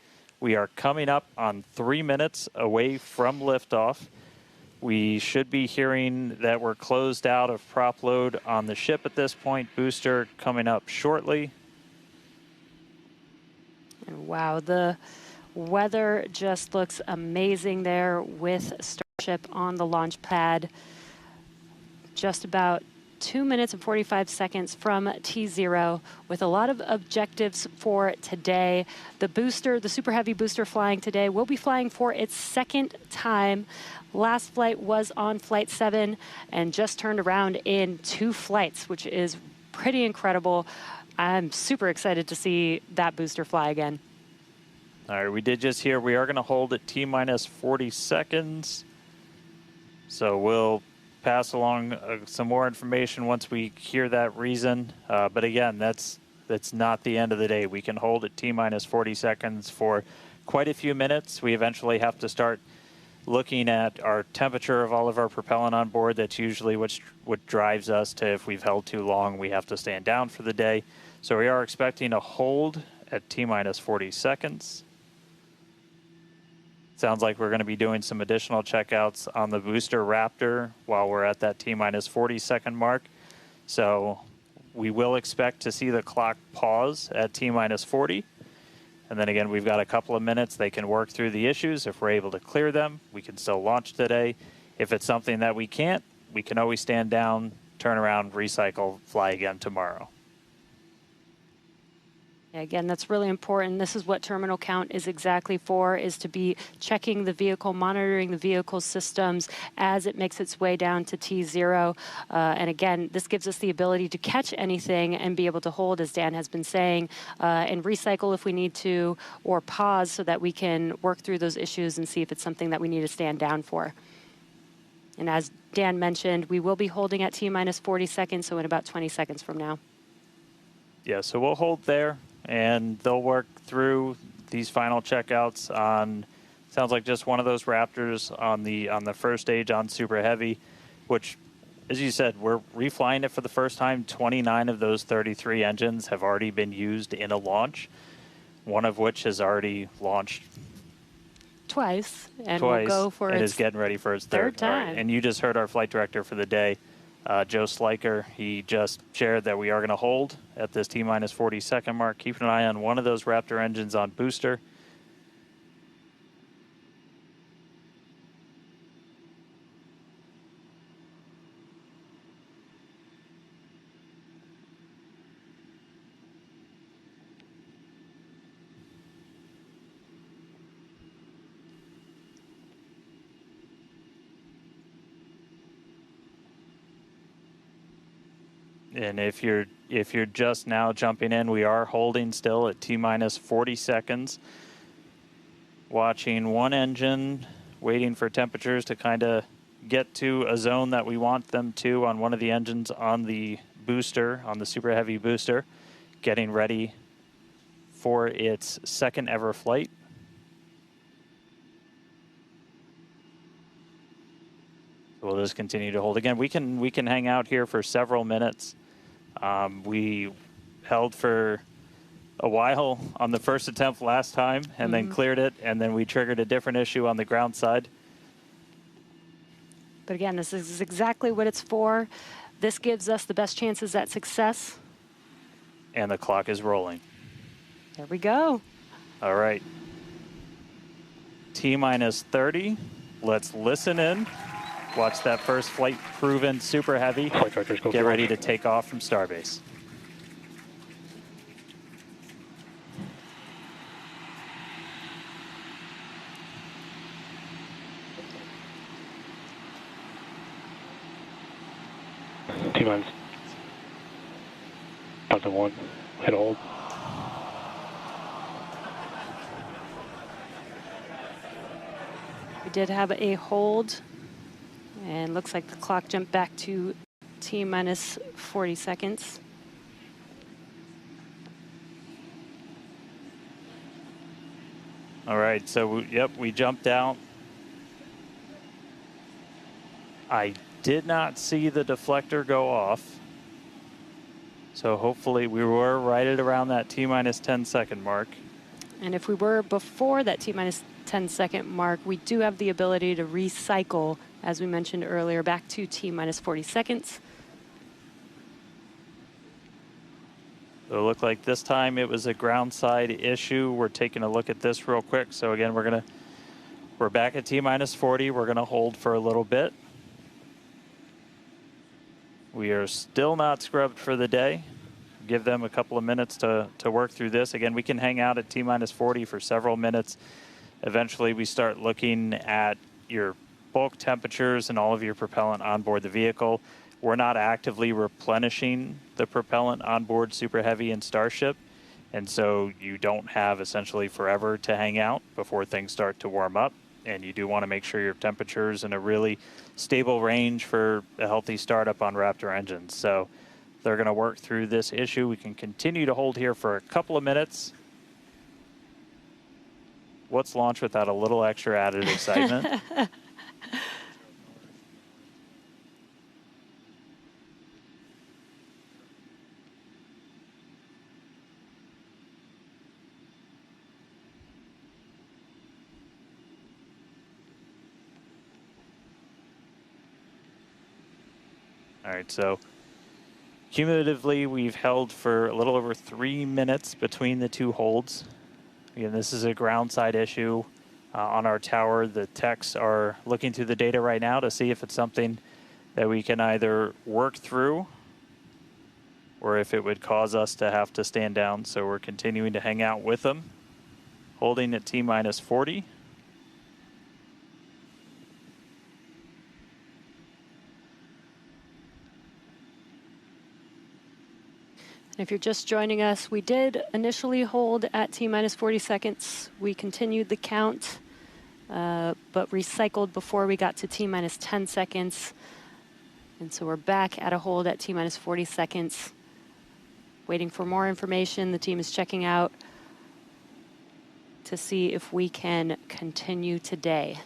we are coming up on 3 minutes away from liftoff. We should be hearing that we're closed out of prop load on the ship at this point. Booster coming up shortly. And wow, the weather just looks amazing there with Starship on the launch pad. Just about 2 minutes and 45 seconds from T0 with a lot of objectives for today. The booster, the Super Heavy booster flying today, will be flying for its 2nd time. Last flight was on Flight 7 and just turned around in 2 flights, which is pretty incredible. I'm super excited to see that booster fly again. All right, we did just hear we are going to hold at T-minus 40 seconds. So we'll pass along some more information once we hear that reason. But again, that's not the end of the day. We can hold at T-minus 40 seconds for quite a few minutes. We eventually have to start looking at our temperature of all of our propellant on board. That's usually what drives us to, if we've held too long, we have to stand down for the day. So we are expecting a hold at T-minus 40 seconds. Sounds like we're going to be doing some additional checkouts on the booster Raptor while we're at that T-minus 40 second mark. So we will expect to see the clock pause at T-minus 40. And then again, we've got a couple of minutes. They can work through the issues. If we're able to clear them, we can still launch today. If it's something that we can't, we can always stand down, turn around, recycle, fly again tomorrow. Again, that's really important. This is what terminal count is exactly for, is to be checking the vehicle, monitoring the vehicle systems as it makes its way down to T0. And again, this gives us the ability to catch anything and be able to hold, as Dan has been saying, and recycle if we need to, or pause so that we can work through those issues and see if it's something that we need to stand down for. And as Dan mentioned, we will be holding at T-minus 40 seconds, so in about 20 seconds from now. Yeah, so we'll hold there. And they'll work through these final checkouts on, sounds like just one of those Raptors on the first stage on Super Heavy, which, as you said, we're reflying it for the first time. 29 of those 33 engines have already been used in a launch, one of which has already launched twice, and will go for and its is getting ready for its third time. Right. And you just heard our flight director for the day, Joe Sliker. He just shared that we are going to hold at this T-minus 40 second mark. Keep an eye on one of those Raptor engines on booster. And if you're just now jumping in, we are holding still at T-minus 40 seconds. Watching one engine, waiting for temperatures to kind of get to a zone that we want them to on one of the engines on the booster, on the Super Heavy booster, getting ready for its second ever flight. So we'll just continue to hold. Again, we can hang out here for several minutes. We held for a while on the first attempt last time and then cleared it, and then we triggered a different issue on the ground side. But again, this is exactly what it's for. This gives us the best chances at success. And the clock is rolling. There we go. All right. T-minus 30. Let's listen in. Watch that first flight proven Super Heavy. Get ready to take off from Starbase. T-minus 1, hit hold. We did have a hold, and looks like the clock jumped back to T-minus 40 seconds. All right, so yep, we jumped out. I did not see the deflector go off. So hopefully we were right at around that T-minus 10 second mark. And if we were before that T-minus 10 second mark, we do have the ability to recycle, as we mentioned earlier, back to T-minus 40 seconds. So it looked like this time it was a ground side issue. We're taking a look at this real quick. So again, we're back at T-minus 40. We're gonna hold for a little bit. We are still not scrubbed for the day. Give them a couple of minutes to work through this. Again, we can hang out at T-minus 40 for several minutes. Eventually, we start looking at your bulk temperatures and all of your propellant on board the vehicle. We're not actively replenishing the propellant on board Super Heavy and Starship, and so you don't have essentially forever to hang out before things start to warm up. And you do want to make sure your temperature's in a really stable range for a healthy startup on Raptor engines. So they're going to work through this issue. We can continue to hold here for a couple of minutes. What's launch without a little extra added excitement? All right, so cumulatively, we've held for a little over 3 minutes between the two holds. Again, this is a ground side issue on our tower. The techs are looking through the data right now to see if it's something that we can either work through or if it would cause us to have to stand down. So we're continuing to hang out with them, holding at T-minus 40. If you're just joining us, we did initially hold at T-minus 40 seconds. We continued the count, but recycled before we got to T-minus 10 seconds. And so we're back at a hold at T-minus 40 seconds, waiting for more information. The team is checking out to see if we can continue today.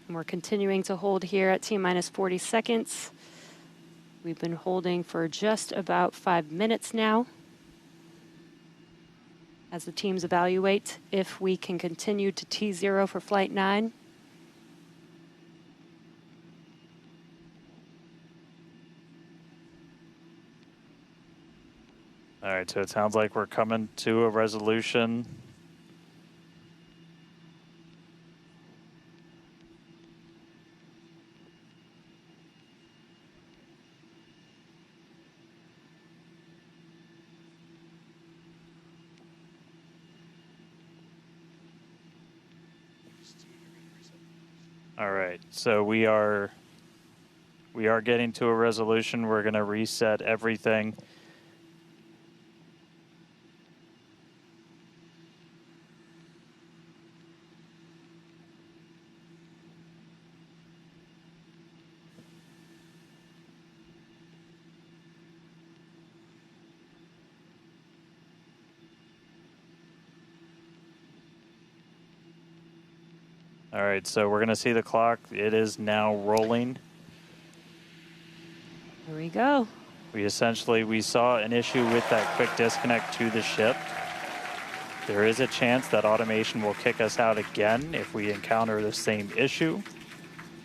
And we're continuing to hold here at T-minus 40 seconds. We've been holding for just about 5 minutes now as the teams evaluate if we can continue to T0 for Flight 9. All right, so it sounds like we're coming to a resolution. All right, so we are getting to a resolution. We're going to reset everything. All right, so we're going to see the clock. It is now rolling. Here we go. We saw an issue with that quick disconnect to the ship. There is a chance that automation will kick us out again if we encounter the same issue.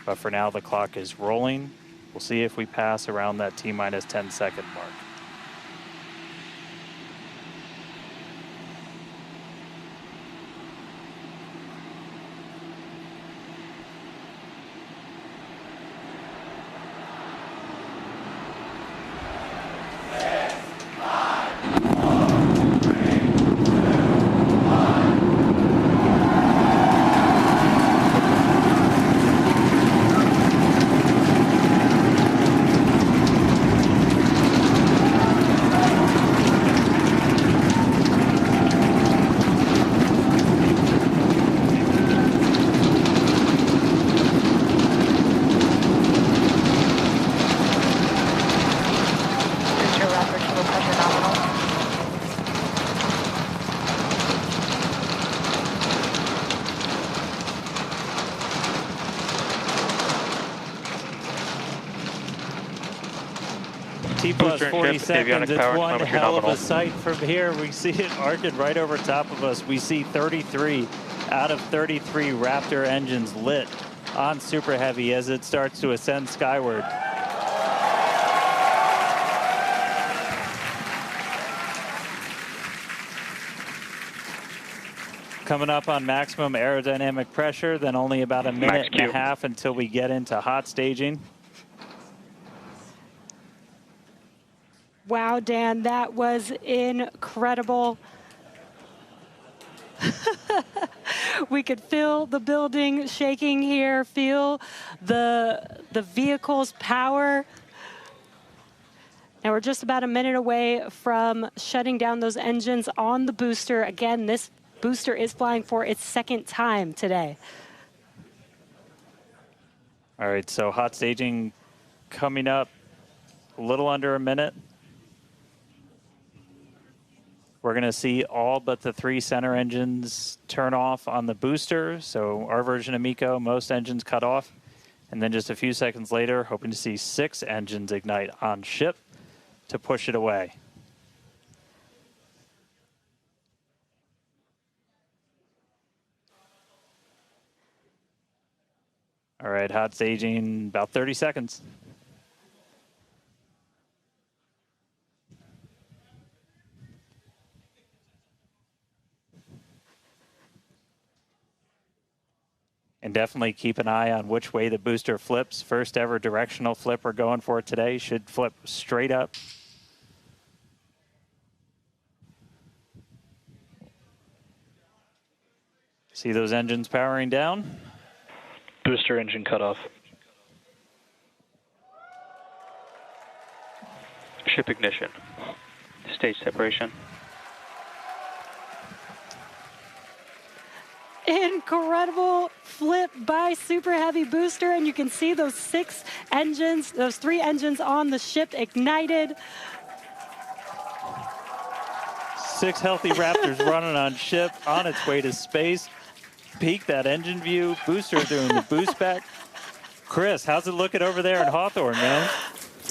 But for now, the clock is rolling. We'll see if we pass around that T-minus 10-second mark. T plus 40 seconds, it's one hell of a sight from here. We see it arcing right over top of us. We see 33 out of 33 Raptor engines lit on Super Heavy as it starts to ascend skyward. Coming up on maximum aerodynamic pressure, then only about a minute and a half until we get into hot staging. Wow, Dan, that was incredible. We could feel the building shaking here, feel the vehicle's power. Now we're just about a minute away from shutting down those engines on the booster. Again, this booster is flying for its second time today. All right, so hot staging coming up a little under a minute. We're going to see all but the 3 center engines turn off on the booster. So our version of MECO, most engines cut off. And then just a few seconds later, hoping to see 6 engines ignite on ship to push it away. All right, hot staging, about 30 seconds. And definitely keep an eye on which way the booster flips. First ever directional flip we're going for today. Should flip straight up. See those engines powering down? Booster engine cut off. Ship ignition. Stage separation. Incredible flip by Super Heavy booster, and you can see those 6 engines, those 3 engines on the ship ignited. 6 healthy Raptors running on ship, on its way to space. Peek that engine view, booster doing the boost back. Chris, how's it looking over there in Hawthorne, man?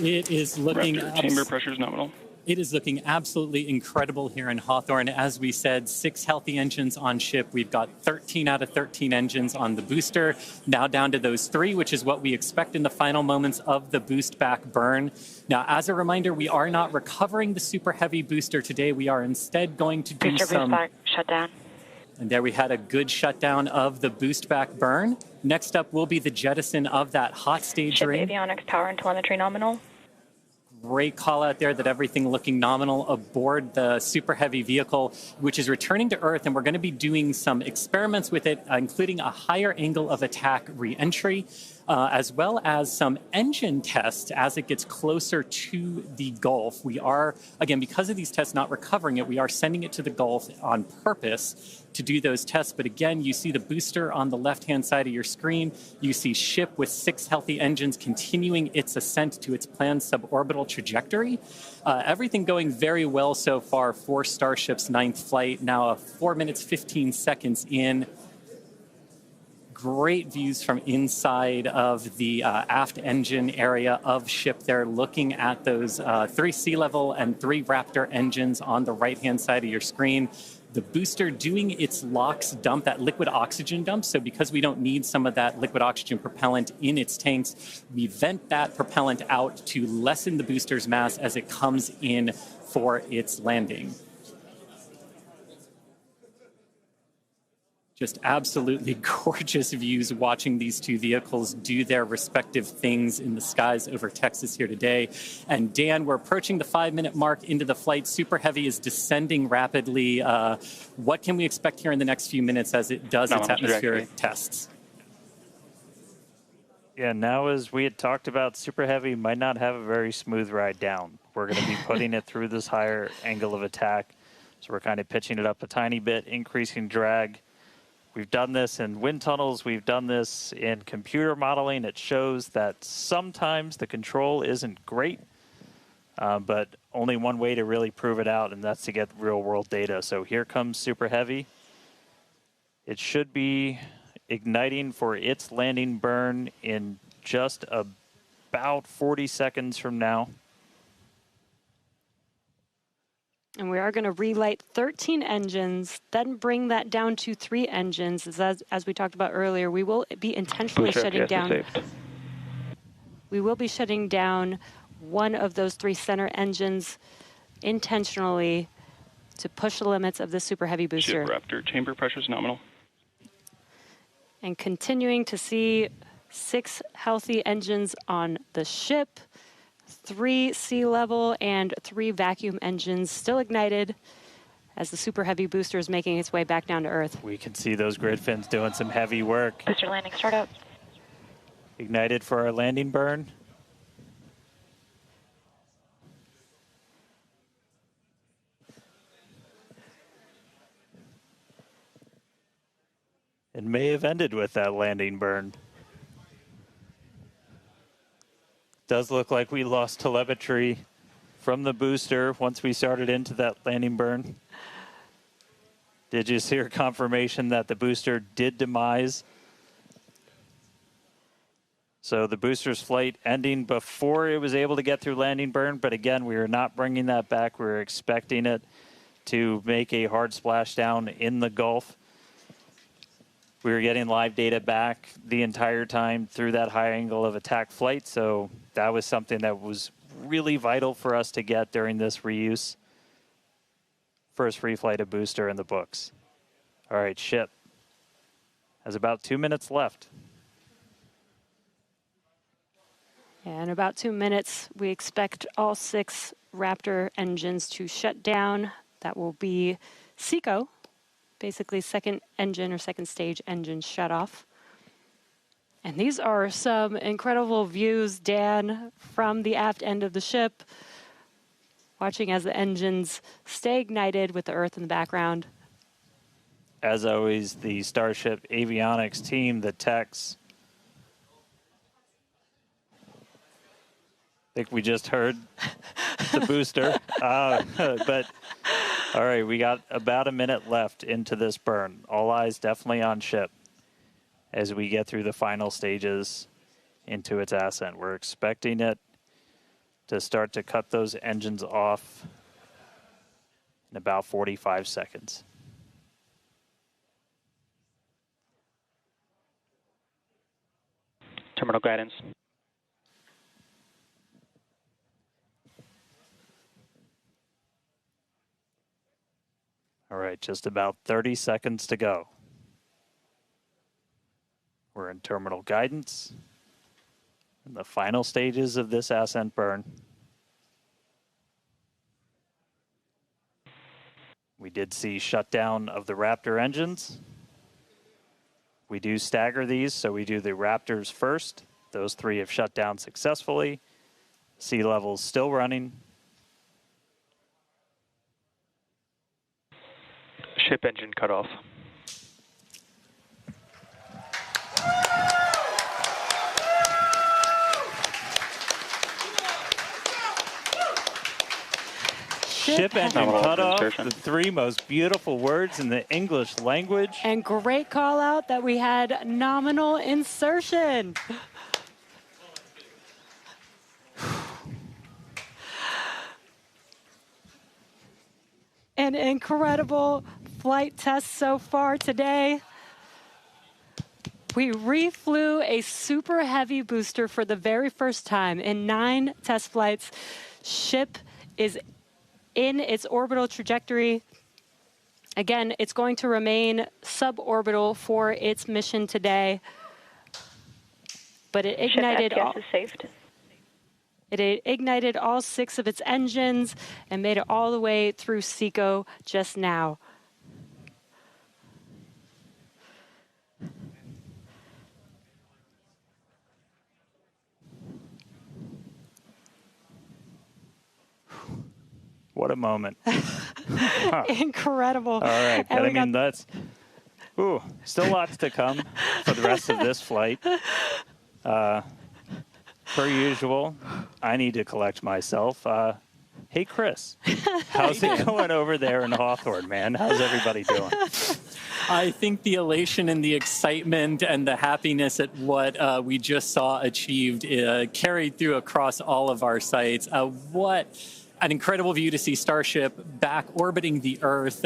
It is looking... Chamber pressure is nominal. It is looking absolutely incredible here in Hawthorne. As we said, 6 healthy engines on ship. We've got 13 out of 13 engines on the booster. Now down to those 3, which is what we expect in the final moments of the boost back burn. Now, as a reminder, we are not recovering the Super Heavy booster today. We are instead going to do some... shutdown. And there we had a good shutdown of the boost back burn. Next up will be the jettison of that hot stage Ship ring. avionics power and telemetry nominal. Great call out there that everything looking nominal aboard the Super Heavy vehicle, which is returning to Earth, and we're going to be doing some experiments with it, including a higher angle of attack re-entry, as well as some engine tests as it gets closer to the Gulf. We are, again, because of these tests not recovering it, we are sending it to the Gulf on purpose to do those tests. But again, you see the booster on the left-hand side of your screen. You see ship with 6 healthy engines continuing its ascent to its planned suborbital trajectory. Everything going very well so far for Starship's 9th flight. Now 4 minutes, 15 seconds in. Great views from inside of the aft engine area of ship there, looking at those 3 sea level and 3 Raptor engines on the right-hand side of your screen. The booster doing its LOX dump, that liquid oxygen dump. So because we don't need some of that liquid oxygen propellant in its tanks, we vent that propellant out to lessen the booster's mass as it comes in for its landing. Just absolutely gorgeous views watching these two vehicles do their respective things in the skies over Texas here today. And Dan, we're approaching the 5-minute mark into the flight. Super Heavy is descending rapidly. What can we expect here in the next few minutes as it does its atmospheric tests? Yeah, now as we had talked about, Super Heavy might not have a very smooth ride down. We're going to be putting it through this higher angle of attack. So we're kind of pitching it up a tiny bit, increasing drag. We've done this in wind tunnels. We've done this in computer modeling. It shows that sometimes the control isn't great, but only one way to really prove it out, and that's to get real-world data. So here comes Super Heavy. It should be igniting for its landing burn in just about 40 seconds from now. And we are going to relight 13 engines, then bring that down to 3 engines. As we talked about earlier, we will be intentionally shutting down. We will be shutting down one of those 3 center engines intentionally to push the limits of the Super Heavy booster. Ship Raptor, chamber pressure is nominal. And continuing to see 6 healthy engines on the ship. 3 sea level and 3 vacuum engines still ignited as the Super Heavy booster is making its way back down to Earth. We can see those grid fins doing some heavy work. Booster landing, start up. Ignited for our landing burn. It may have ended with that landing burn. Does look like we lost telemetry from the booster once we started into that landing burn. Did you hear confirmation that the booster did demise? So the booster's flight ending before it was able to get through landing burn, but again, we are not bringing that back. We were expecting it to make a hard splashdown in the Gulf. We were getting live data back the entire time through that high angle of attack flight, so that was something that was really vital for us to get during this reuse. First free flight of booster in the books. All right, ship has about 2 minutes left. Yeah, in about 2 minutes, we expect all 6 Raptor engines to shut down. That will be SECO. Basically second engine or second stage engine shut off. And these are some incredible views, Dan, from the aft end of the ship, watching as the engines stay ignited with the Earth in the background. As always, the Starship avionics team, the techs. I think we just heard the booster, but all right, we got about a minute left into this burn. All eyes definitely on ship as we get through the final stages into its ascent. We're expecting it to start to cut those engines off in about 45 seconds. Terminal guidance. All right, just about 30 seconds to go. We're in terminal guidance in the final stages of this ascent burn. We did see shutdown of the Raptor engines. We do stagger these, so we do the Raptors first. Those 3 have shut down successfully. Sea level's still running. Ship engine cut off. Ship engine cut off, the 3 most beautiful words in the English language. And great call out that we had nominal insertion. An incredible flight test so far today. We reflew a super heavy booster for the very first time in 9 test flights. Ship is in its orbital trajectory. Again, it's going to remain suborbital for its mission today. But it ignited It ignited all 6 of its engines and made it all the way through SECO just now. What a moment. Incredible. All right, but I mean, that's still lots to come for the rest of this flight. Per usual, I need to collect myself. Hey, Chris, how's it going over there in Hawthorne, man? How's everybody doing? I think the elation and the excitement and the happiness at what we just saw achieved carried through across all of our sites. What an incredible view to see Starship back orbiting the Earth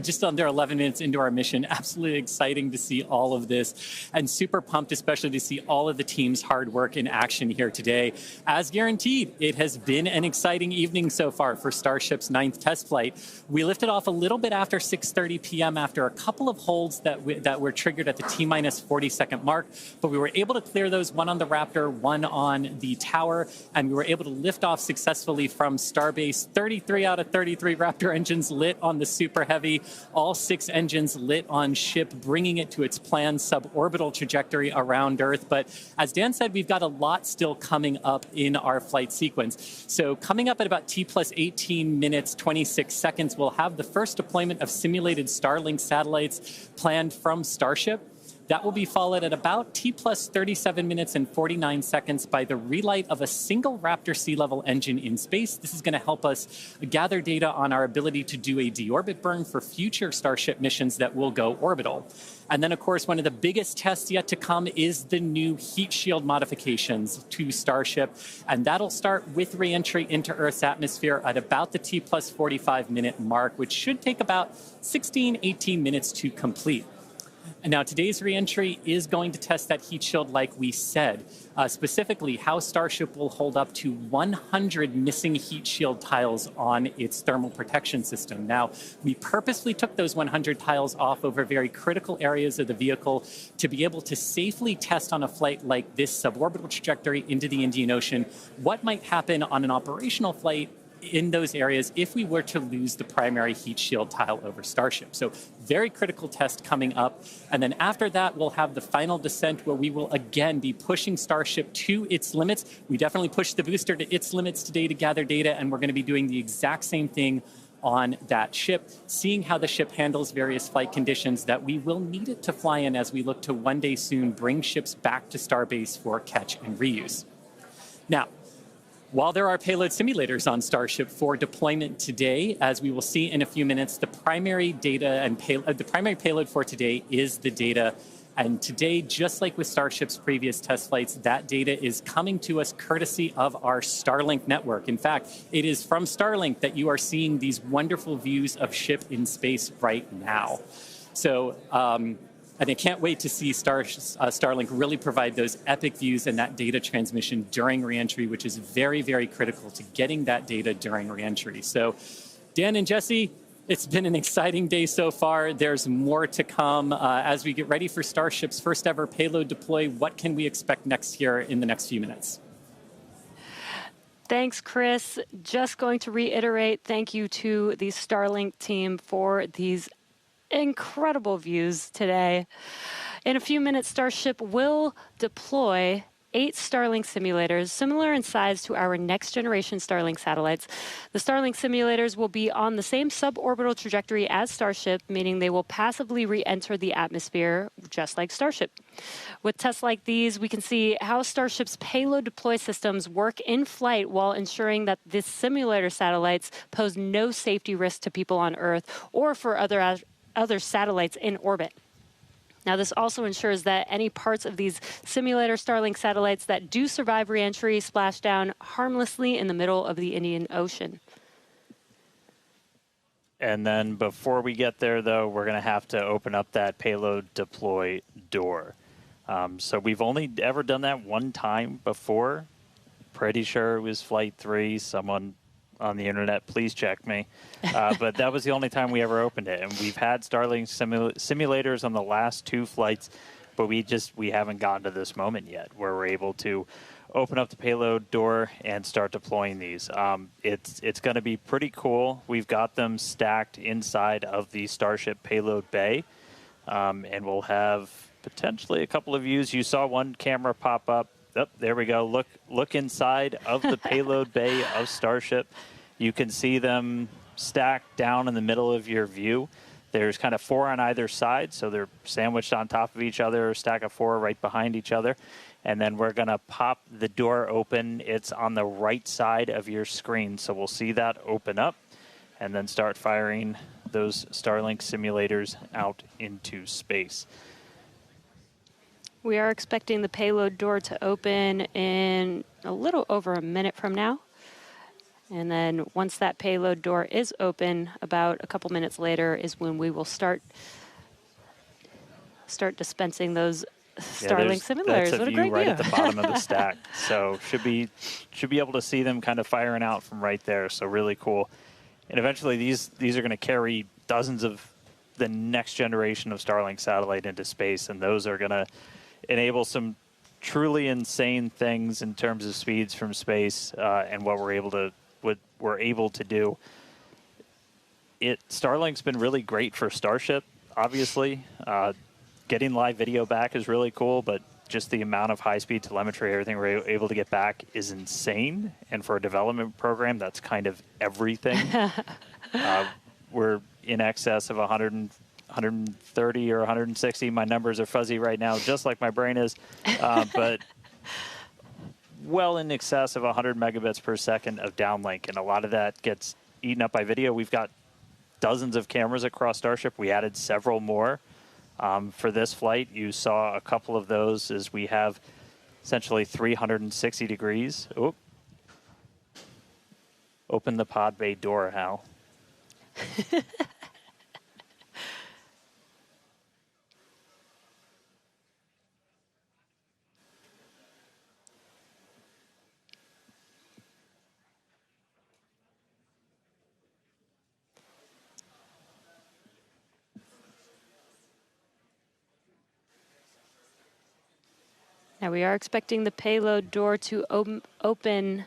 just under 11 minutes into our mission. Absolutely exciting to see all of this, and super pumped especially to see all of the team's hard work in action here today. As guaranteed, it has been an exciting evening so far for Starship's 9th test flight. We lifted off a little bit after 6:30 p.m. after a couple of holds that were triggered at the T-minus 40-second mark, but we were able to clear those, one on the Raptor, one on the tower, and we were able to lift off successfully from Starbase. 33 out of 33 Raptor engines lit on the Super Heavy, all 6 engines lit on Ship, bringing it to its planned suborbital trajectory around Earth. But as Dan said, we've got a lot still coming up in our flight sequence. So coming up at about T plus 18 minutes, 26 seconds, we'll have the first deployment of simulated Starlink satellites planned from Starship. That will be followed at about T plus 37 minutes and 49 seconds by the relight of a single Raptor sea level engine in space. This is going to help us gather data on our ability to do a deorbit burn for future Starship missions that will go orbital. And then, of course, one of the biggest tests yet to come is the new heat shield modifications to Starship. And that'll start with re-entry into Earth's atmosphere at about the T plus 45 minute mark, which should take about 16, 18 minutes to complete. And now today's reentry is going to test that heat shield like we said, specifically how Starship will hold up to 100 missing heat shield tiles on its thermal protection system. Now, we purposely took those 100 tiles off over very critical areas of the vehicle to be able to safely test on a flight like this suborbital trajectory into the Indian Ocean what might happen on an operational flight in those areas if we were to lose the primary heat shield tile over Starship. So very critical test coming up. And then after that, we'll have the final descent where we will again be pushing Starship to its limits. We definitely pushed the booster to its limits today to gather data, and we're going to be doing the exact same thing on that ship, seeing how the ship handles various flight conditions that we will need it to fly in as we look to one day soon bring ships back to Starbase for catch and reuse. Now, while there are payload simulators on Starship for deployment today, as we will see in a few minutes, the primary data and the primary payload for today is the data. And today, just like with Starship's previous test flights, that data is coming to us courtesy of our Starlink network. In fact, it is from Starlink that you are seeing these wonderful views of Ship in space right now. So, and I can't wait to see Starlink really provide those epic views and that data transmission during reentry, which is very, very critical to getting that data during reentry. So, Dan and Jesse, it's been an exciting day so far. There's more to come as we get ready for Starship's first ever payload deploy. What can we expect next here in the next few minutes? Thanks, Chris. Just going to reiterate, thank you to the Starlink team for these incredible views today. In a few minutes, Starship will deploy 8 Starlink simulators, similar in size to our next generation Starlink satellites. The Starlink simulators will be on the same suborbital trajectory as Starship, meaning they will passively re-enter the atmosphere, just like Starship. With tests like these, we can see how Starship's payload deploy systems work in flight while ensuring that the simulator satellites pose no safety risk to people on Earth or for other satellites in orbit. Now, this also ensures that any parts of these simulator Starlink satellites that do survive reentry splash down harmlessly in the middle of the Indian Ocean. And then before we get there, though, we're going to have to open up that payload deploy door. So we've only ever done that one time before. Pretty sure it was Flight 3. Someone on the internet, please check me. But that was the only time we ever opened it. And we've had Starlink simulators on the last 2 flights, but we haven't gotten to this moment yet where we're able to open up the payload door and start deploying these. It's going to be pretty cool. We've got them stacked inside of the Starship payload bay, and we'll have potentially a couple of views. You saw one camera pop up. Oh, there we go. Look inside of the payload bay of Starship. You can see them stacked down in the middle of your view. There's kind of 4 on either side, so they're sandwiched on top of each other, a stack of 4 right behind each other. And then we're going to pop the door open. It's on the right side of your screen, so we'll see that open up and then start firing those Starlink simulators out into space. We are expecting the payload door to open in a little over a minute from now. And then once that payload door is open, about a couple minutes later is when we will start dispensing those Starlink simulators. That's What a great right view. at the bottom of the stack. So should be able to see them kind of firing out from right there. So really cool. And eventually these are going to carry dozens of the next generation of Starlink satellite into space, and those are going to enable some truly insane things in terms of speeds from space and what we're able to do. Starlink's been really great for Starship, obviously. Getting live video back is really cool, but just the amount of high-speed telemetry, everything we're able to get back is insane. And for a development program, that's kind of everything. We're in excess of 130 or 160. My numbers are fuzzy right now, just like my brain is. But well in excess of 100 megabits per second of downlink. And a lot of that gets eaten up by video. We've got dozens of cameras across Starship. We added several more. For this flight, you saw a couple of those as we have essentially 360 degrees. Oop. Open the pod bay door, Hal. Now we are expecting the payload door to open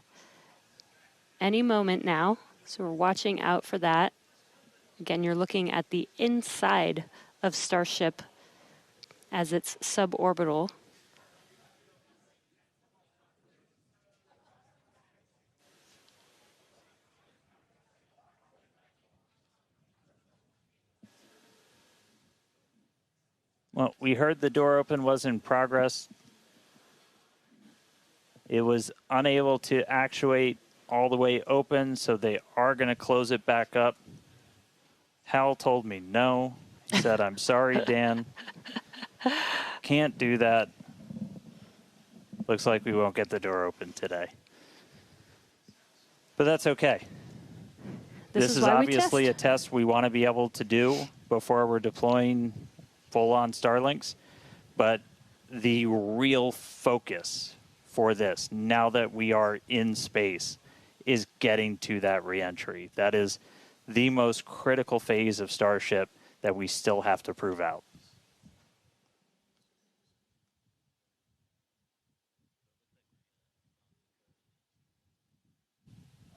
any moment now, so we're watching out for that. Again, you're looking at the inside of Starship as it's suborbital. Well, we heard the door open was in progress. It was unable to actuate all the way open, so they are going to close it back up. Hal told me no. He said, I'm sorry, Dan. Can't do that. Looks like we won't get the door open today. But that's okay. This is obviously a test we want to be able to do before we're deploying full-on Starlinks. But the real focus for this, now that we are in space, is getting to that reentry. That is the most critical phase of Starship that we still have to prove out.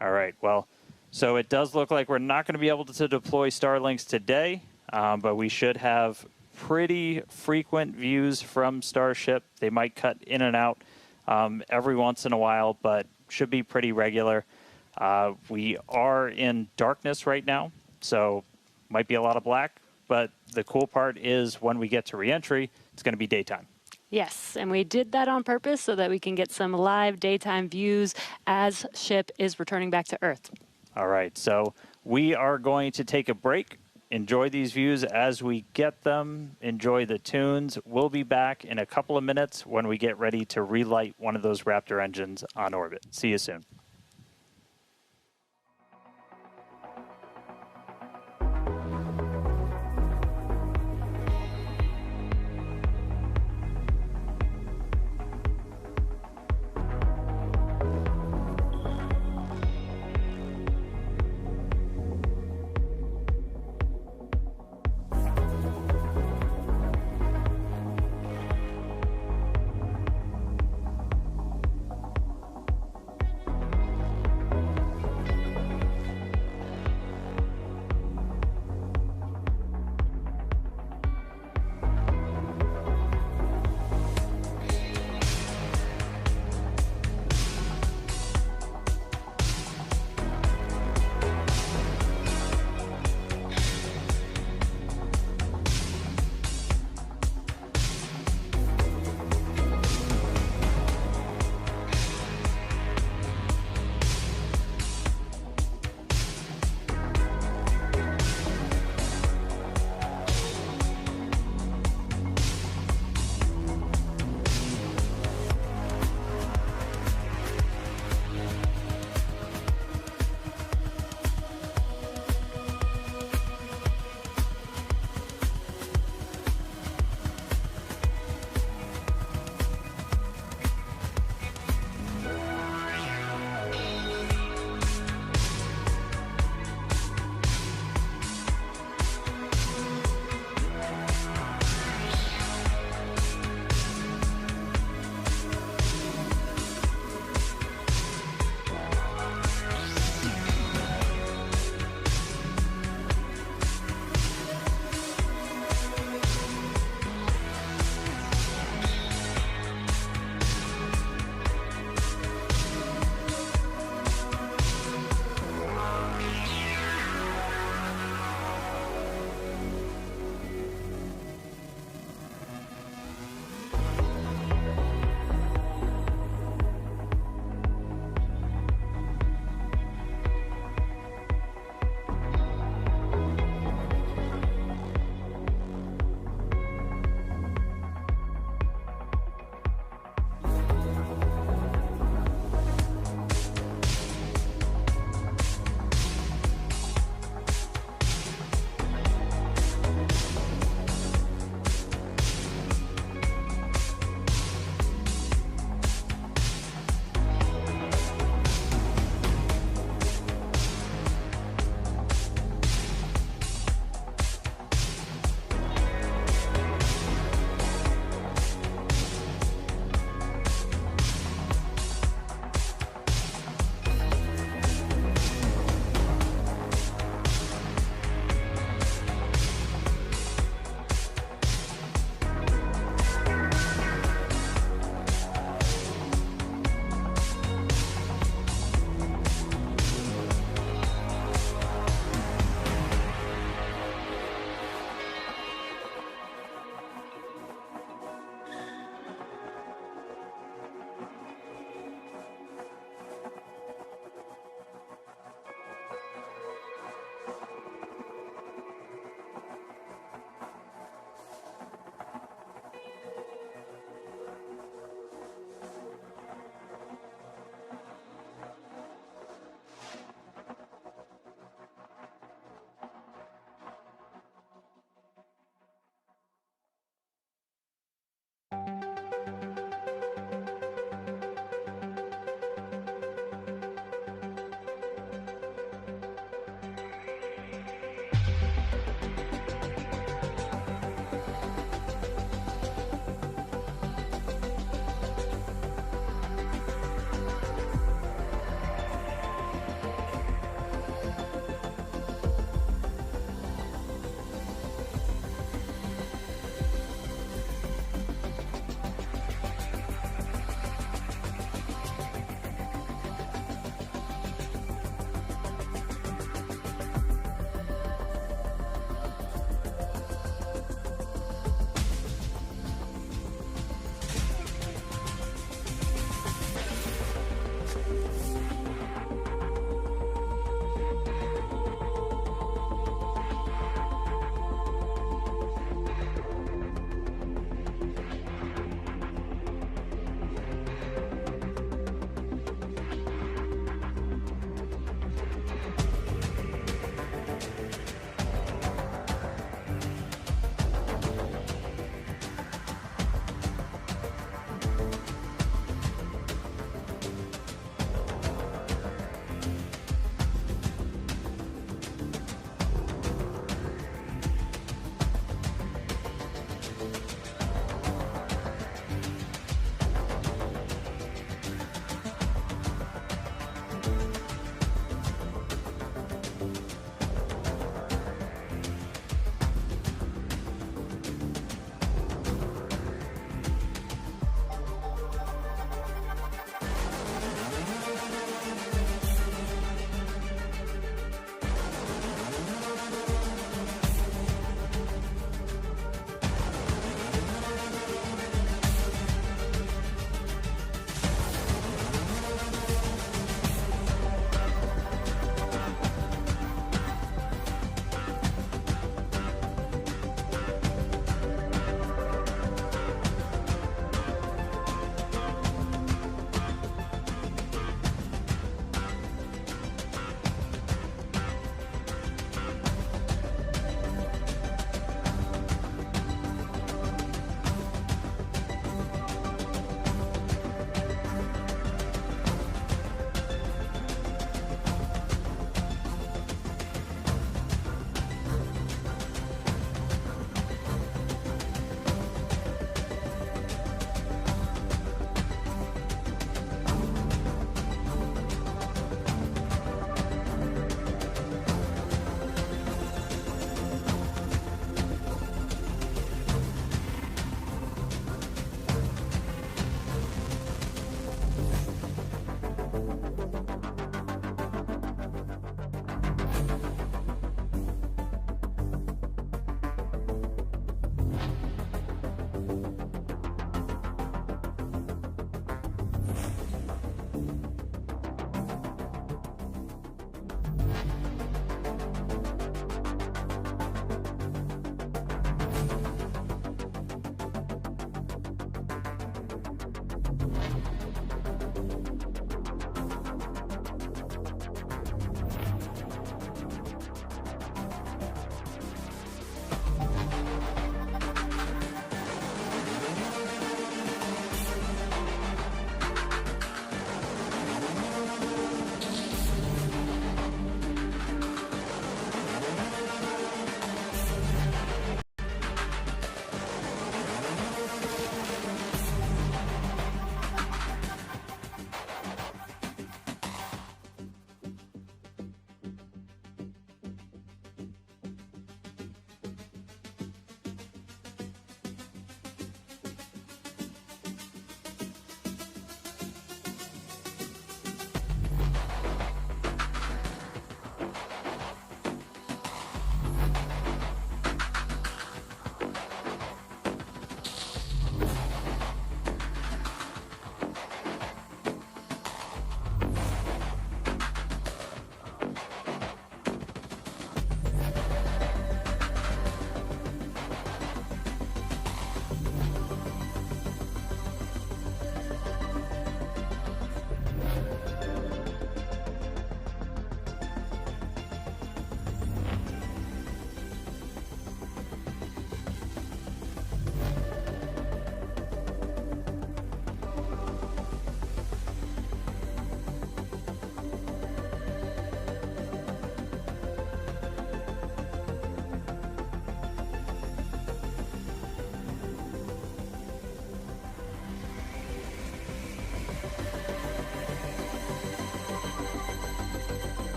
All right, well, so it does look like we're not going to be able to deploy Starlinks today, but we should have pretty frequent views from Starship. They might cut in and out every once in a while, but should be pretty regular. We are in darkness right now, so might be a lot of black, but the cool part is when we get to reentry, it's going to be daytime. Yes, and we did that on purpose so that we can get some live daytime views as ship is returning back to Earth. All right, so we are going to take a break. Enjoy these views as we get them. Enjoy the tunes. We'll be back in a couple of minutes when we get ready to relight one of those Raptor engines on orbit. See you soon.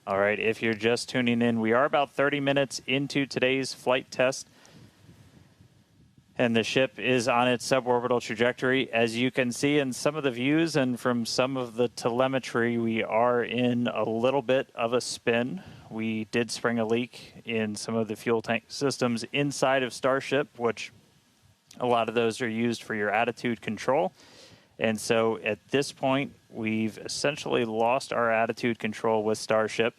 All right, if you're just tuning in, we are about 30 minutes into today's flight test, and the ship is on its suborbital trajectory. As you can see in some of the views and from some of the telemetry, we are in a little bit of a spin. We did spring a leak in some of the fuel tank systems inside of Starship, which a lot of those are used for your attitude control. And so at this point, we've essentially lost our attitude control with Starship.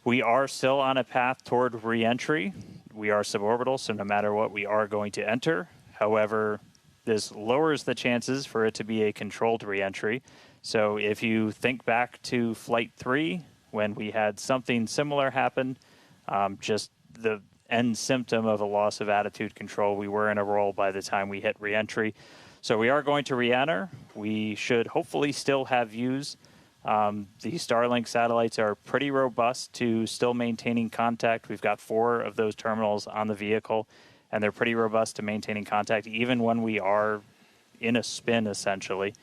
We are still on a path toward re-entry. We are suborbital, so no matter what, we are going to enter. However, this lowers the chances for it to be a controlled re-entry. So if you think back to Flight 3, when we had something similar happen, just the end symptom of a loss of attitude control, we were in a roll by the time we hit re-entry. So we are going to re-enter. We should hopefully still have views. The Starlink satellites are pretty robust to still maintaining contact. We've got 4 of those terminals on the vehicle, and they're pretty robust to maintaining contact even when we are in a spin, essentially.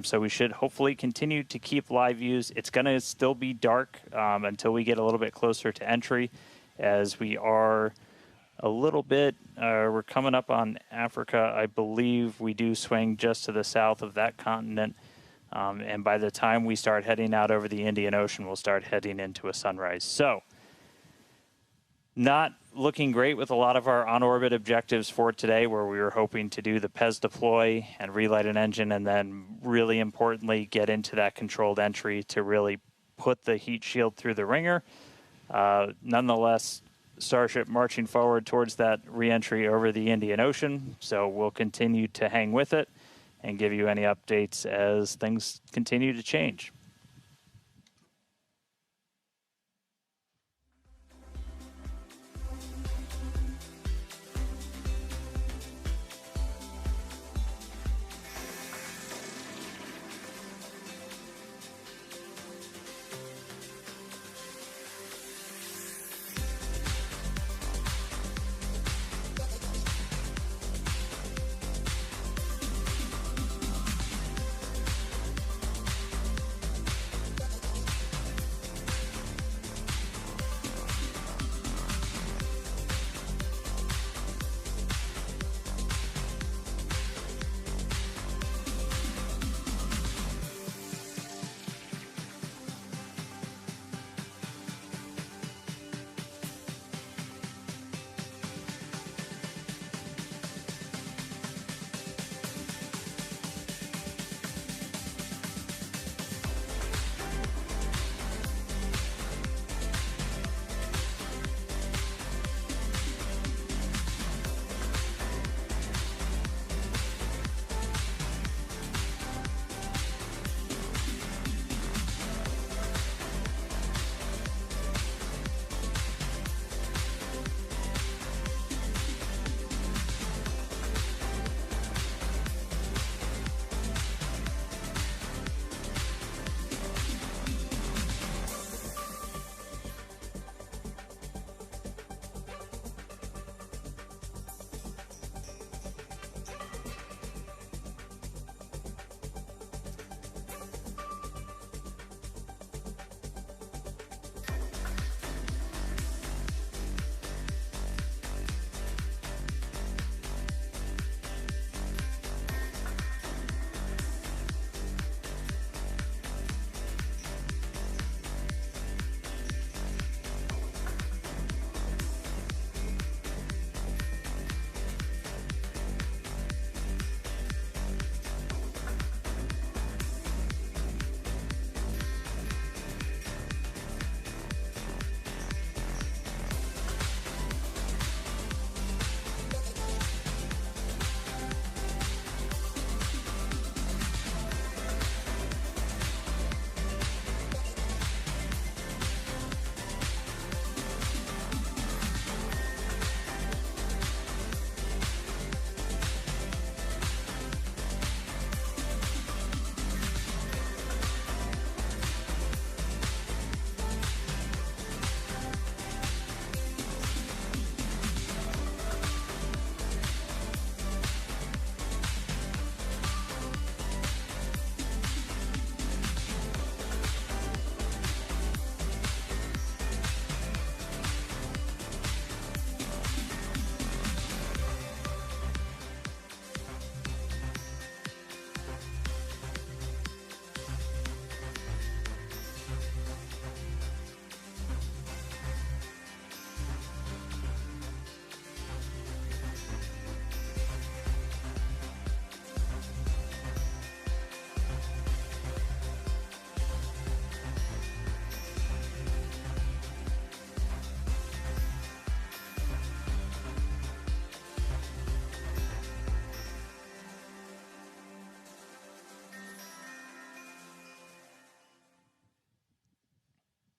So we should hopefully continue to keep live views. It's going to still be dark until we get a little bit closer to entry, as we are a little bit, we're coming up on Africa. I believe we do swing just to the south of that continent. And by the time we start heading out over the Indian Ocean, we'll start heading into a sunrise. So, not looking great with a lot of our on-orbit objectives for today, where we were hoping to do the PES deploy and relight an engine, and then really importantly, get into that controlled entry to really put the heat shield through the ringer. Nonetheless, Starship marching forward towards that re-entry over the Indian Ocean. So we'll continue to hang with it and give you any updates as things continue to change.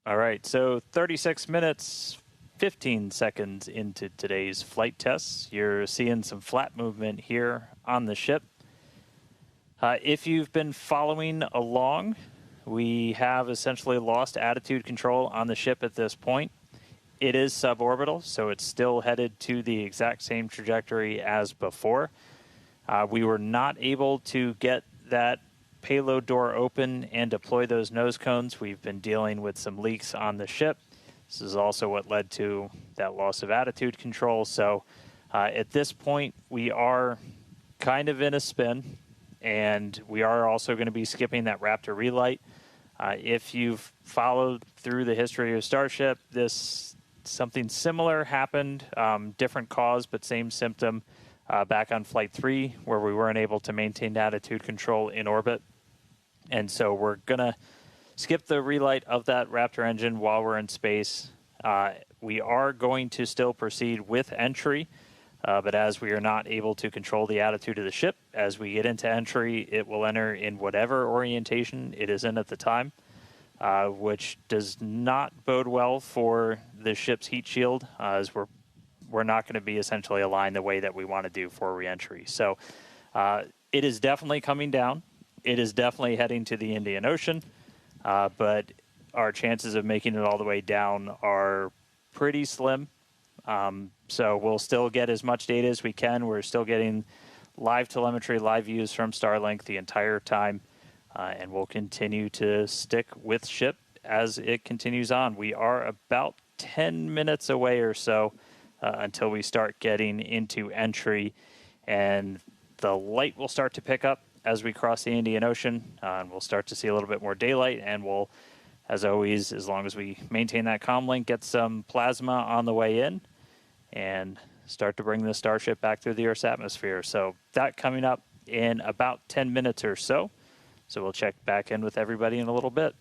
All right, so 36 minutes, 15 seconds into today's flight tests. You're seeing some flat movement here on the ship. If you've been following along, we have essentially lost attitude control on the ship at this point. It is suborbital, so it's still headed to the exact same trajectory as before. We were not able to get that payload door open and deploy those nose cones. We've been dealing with some leaks on the ship. This is also what led to that loss of attitude control. So at this point, we are kind of in a spin, and we are also going to be skipping that Raptor relight. If you've followed through the history of Starship, something similar happened, different cause, but same symptom back on Flight 3, where we weren't able to maintain attitude control in orbit. And so we're going to skip the relight of that Raptor engine while we're in space. We are going to still proceed with entry, but as we are not able to control the attitude of the ship, as we get into entry, it will enter in whatever orientation it is in at the time, which does not bode well for the ship's heat shield, as we're not going to be essentially aligned the way that we want to do for reentry. So it is definitely coming down. It is definitely heading to the Indian Ocean, but our chances of making it all the way down are pretty slim. So we'll still get as much data as we can. We're still getting live telemetry, live views from Starlink the entire time, and we'll continue to stick with ship as it continues on. We are about 10 minutes away or so until we start getting into entry, and the light will start to pick up as we cross the Indian Ocean, and we'll start to see a little bit more daylight, and we'll, as always, as long as we maintain that comm link, get some plasma on the way in and start to bring the Starship back through the Earth's atmosphere. So that coming up in about 10 minutes or so. So we'll check back in with everybody in a little bit.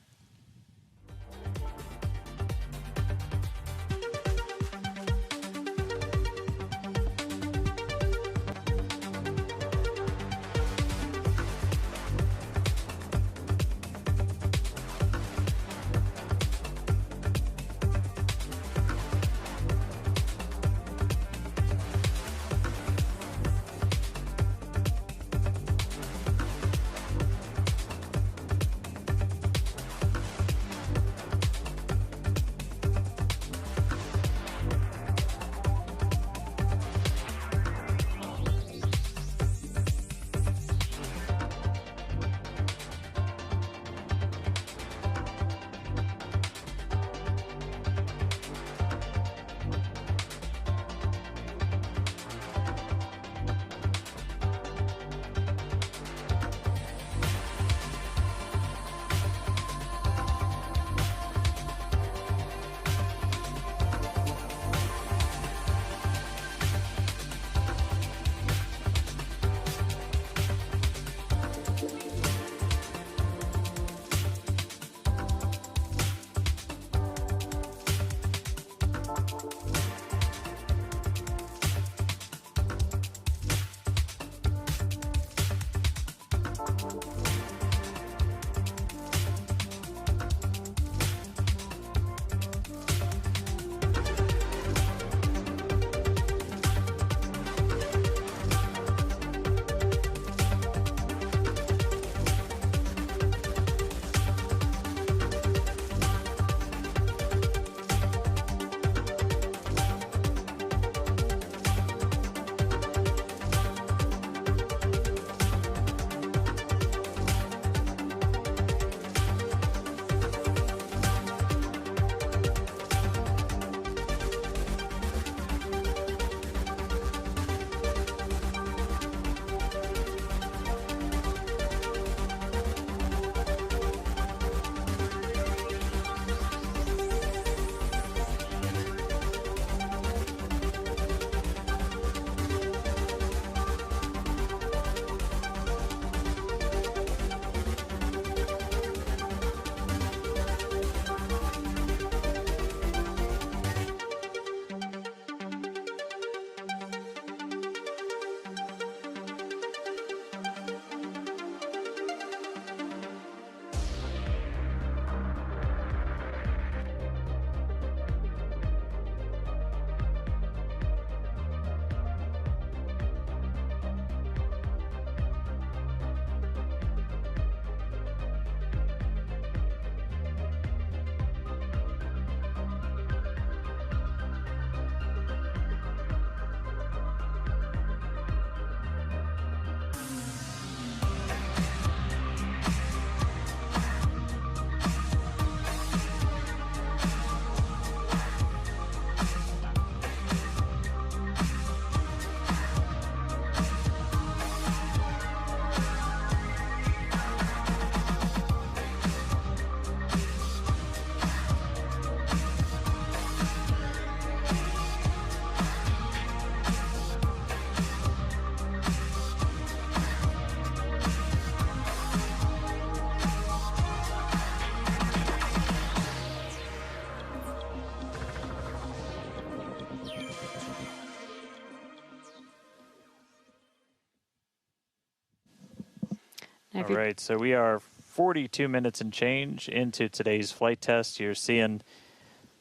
All right, so we are 42 minutes and change into today's flight test. You're seeing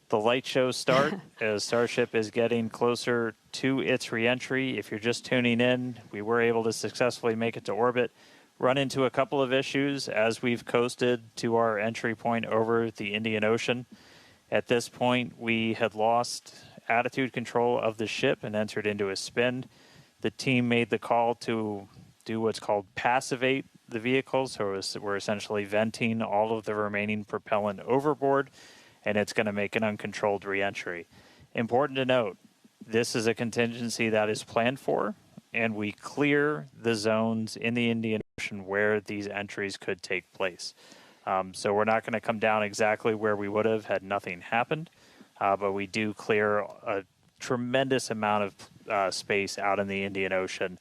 the light show start as Starship is getting closer to its reentry. If you're just tuning in, we were able to successfully make it to orbit, run into a couple of issues as we've coasted to our entry point over the Indian Ocean. At this point, we had lost attitude control of the ship and entered into a spin. The team made the call to do what's called passivate the vehicle, so we're essentially venting all of the remaining propellant overboard, and it's going to make an uncontrolled reentry. Important to note, this is a contingency that is planned for, and we clear the zones in the Indian Ocean where these entries could take place. So we're not going to come down exactly where we would have had nothing happened, but we do clear a tremendous amount of space out in the Indian Ocean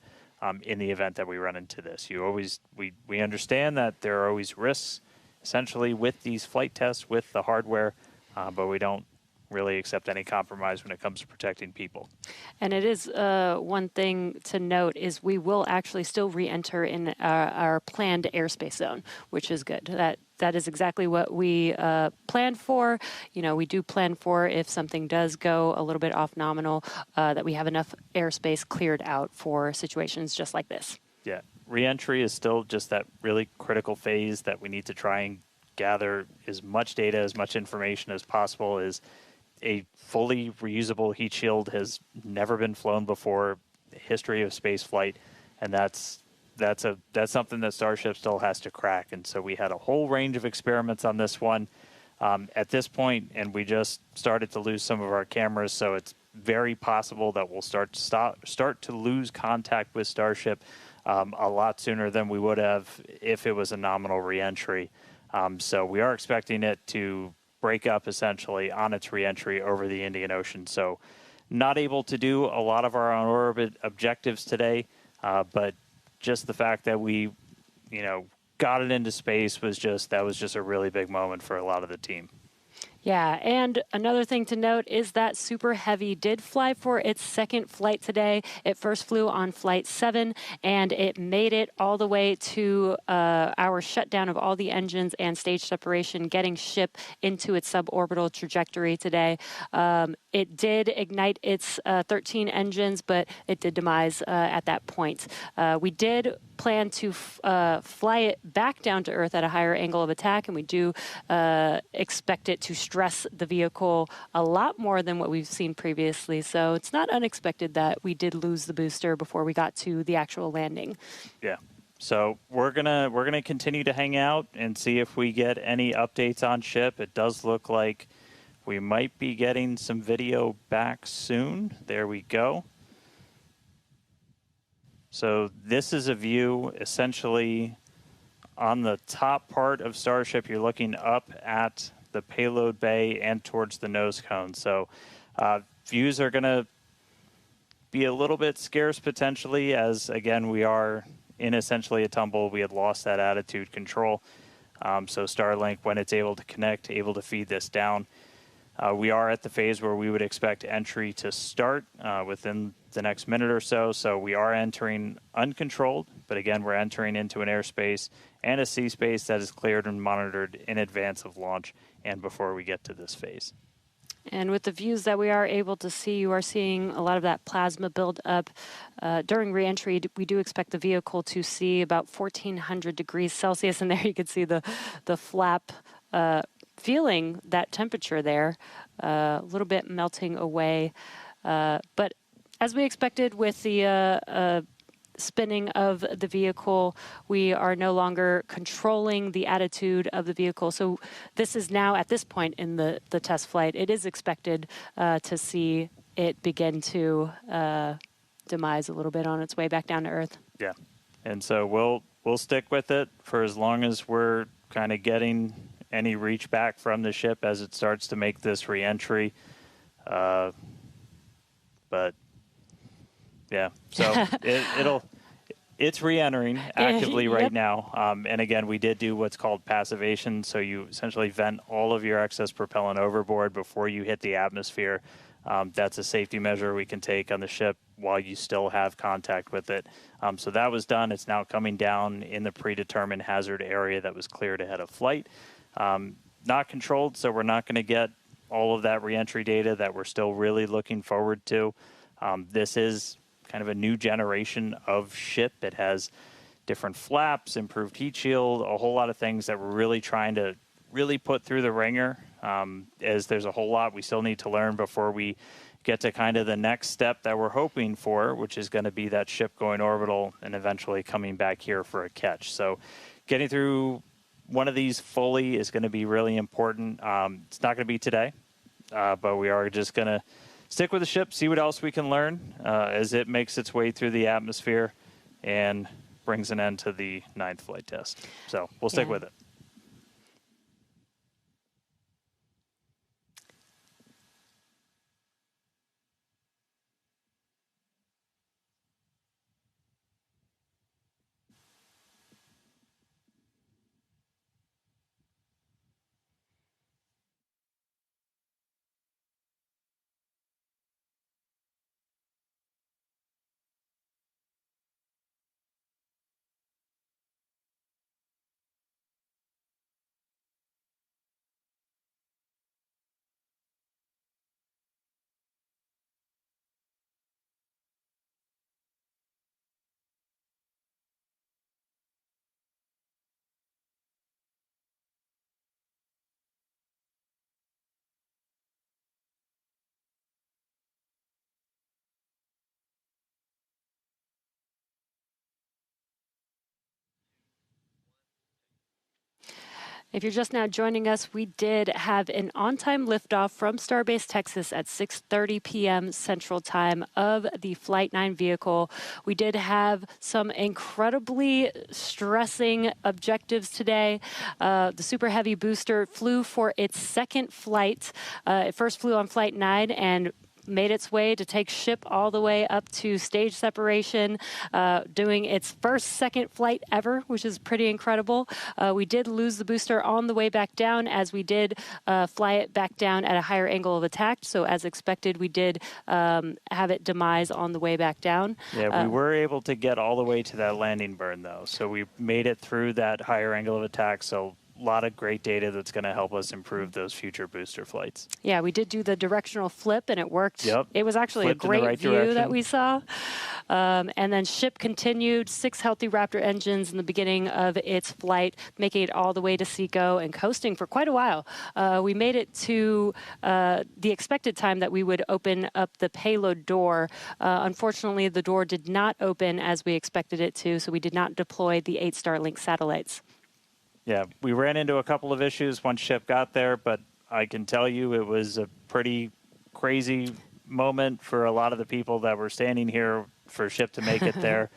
in the event that we run into this. We understand that there are always risks, essentially, with these flight tests, with the hardware, but we don't really accept any compromise when it comes to protecting people. And it is one thing to note is we will actually still re-enter in our planned airspace zone, which is good. That is exactly what we planned for. You know, we do plan for if something does go a little bit off nominal, that we have enough airspace cleared out for situations just like this. Yeah, re-entry is still just that really critical phase that we need to try and gather as much data, as much information as possible. Is a fully reusable heat shield has never been flown before in the history of space flight, and that's something that Starship still has to crack. And so we had a whole range of experiments on this one at this point, and we just started to lose some of our cameras, so it's very possible that we'll start to lose contact with Starship a lot sooner than we would have if it was a nominal reentry. So we are expecting it to break up essentially on its reentry over the Indian Ocean. So not able to do a lot of our on-orbit objectives today, but just the fact that we, got it into space was just a really big moment for a lot of the team. Yeah, and another thing to note is that Super Heavy did fly for its second flight today. It first flew on Flight 7, and it made it all the way to our shutdown of all the engines and stage separation, getting ship into its suborbital trajectory today. It did ignite its 13 engines, but it did demise at that point. We did plan to fly it back down to Earth at a higher angle of attack, and we do expect it to stress the vehicle a lot more than what we've seen previously. So it's not unexpected that we did lose the booster before we got to the actual landing. Yeah. So we're gonna continue to hang out and see if we get any updates on ship. It does look like we might be getting some video back soon. There we go. So this is a view essentially on the top part of Starship. You're looking up at the payload bay and towards the nose cone. So views are going to be a little bit scarce potentially, as again we are in essentially a tumble. We had lost that attitude control. So Starlink, when it's able to connect, able to feed this down. We are at the phase where we would expect entry to start within the next minute or so. So we are entering uncontrolled, but again, we're entering into an airspace and a sea space that is cleared and monitored in advance of launch and before we get to this phase. And with the views that we are able to see, you are seeing a lot of that plasma build up. During reentry, we do expect the vehicle to see about 1400 degrees Celsius, and there you can see the flap feeling that temperature there, a little bit melting away. But as we expected with the spinning of the vehicle. We are no longer controlling the attitude of the vehicle. So this is now, at this point in the test flight, it is expected to see it begin to demise a little bit on its way back down to Earth. Yeah. And so we'll stick with it for as long as we're kind of getting any reach back from the ship as it starts to make this reentry. But yeah, so it's re-entering actively right now. And again, we did do what's called passivation. So you essentially vent all of your excess propellant overboard before you hit the atmosphere. That's a safety measure we can take on the ship while you still have contact with it. So that was done. It's now coming down in the predetermined hazard area that was cleared ahead of flight. Not controlled, so we're not going to get all of that reentry data that we're still really looking forward to. This is kind of a new generation of ship. It has different flaps, improved heat shield, a whole lot of things that we're really trying to really put through the ringer, as there's a whole lot we still need to learn before we get to kind of the next step that we're hoping for, which is going to be that ship going orbital and eventually coming back here for a catch. So getting through one of these fully is going to be really important. It's not going to be today, but we are just going to stick with the ship, see what else we can learn as it makes its way through the atmosphere and brings an end to the 9th flight test. So we'll stick with it. If you're just now joining us, we did have an on-time liftoff from Starbase, Texas at 6:30 p.m. Central Time of the Flight 9 vehicle. We did have some incredibly stressing objectives today. The Super Heavy booster flew for its second flight. It first flew on Flight 9 and made its way to take ship all the way up to stage separation, doing its second flight ever, which is pretty incredible. We did lose the booster on the way back down, as we did fly it back down at a higher angle of attack. So as expected, we did have it demise on the way back down. Yeah, we were able to get all the way to that landing burn, though. So we made it through that higher angle of attack. So a lot of great data that's going to help us improve those future booster flights. Yeah, we did do the directional flip, and it worked. Yep. It was actually Flipped a great right view direction that we saw. And then ship continued, 6 healthy Raptor engines in the beginning of its flight, making it all the way to SECO and coasting for quite a while. We made it to the expected time that we would open up the payload door. Unfortunately, the door did not open as we expected it to, so we did not deploy the 8 Starlink satellites. Yeah, we ran into a couple of issues once ship got there, but I can tell you it was a pretty crazy moment for a lot of the people that were standing here for ship to make it there.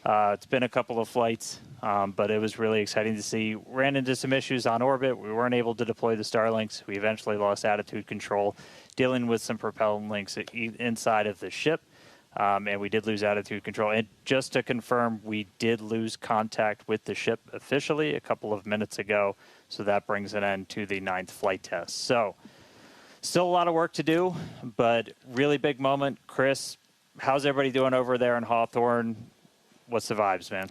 It's been a couple of flights, but it was really exciting to see. Ran into some issues on orbit. We weren't able to deploy the Starlinks. We eventually lost attitude control, dealing with some propellant links inside of the ship. And we did lose attitude control. And just to confirm, we did lose contact with the ship officially a couple of minutes ago. So that brings an end to the 9th flight test. So still a lot of work to do, but really big moment. Chris, how's everybody doing over there in Hawthorne? What's the vibes, man?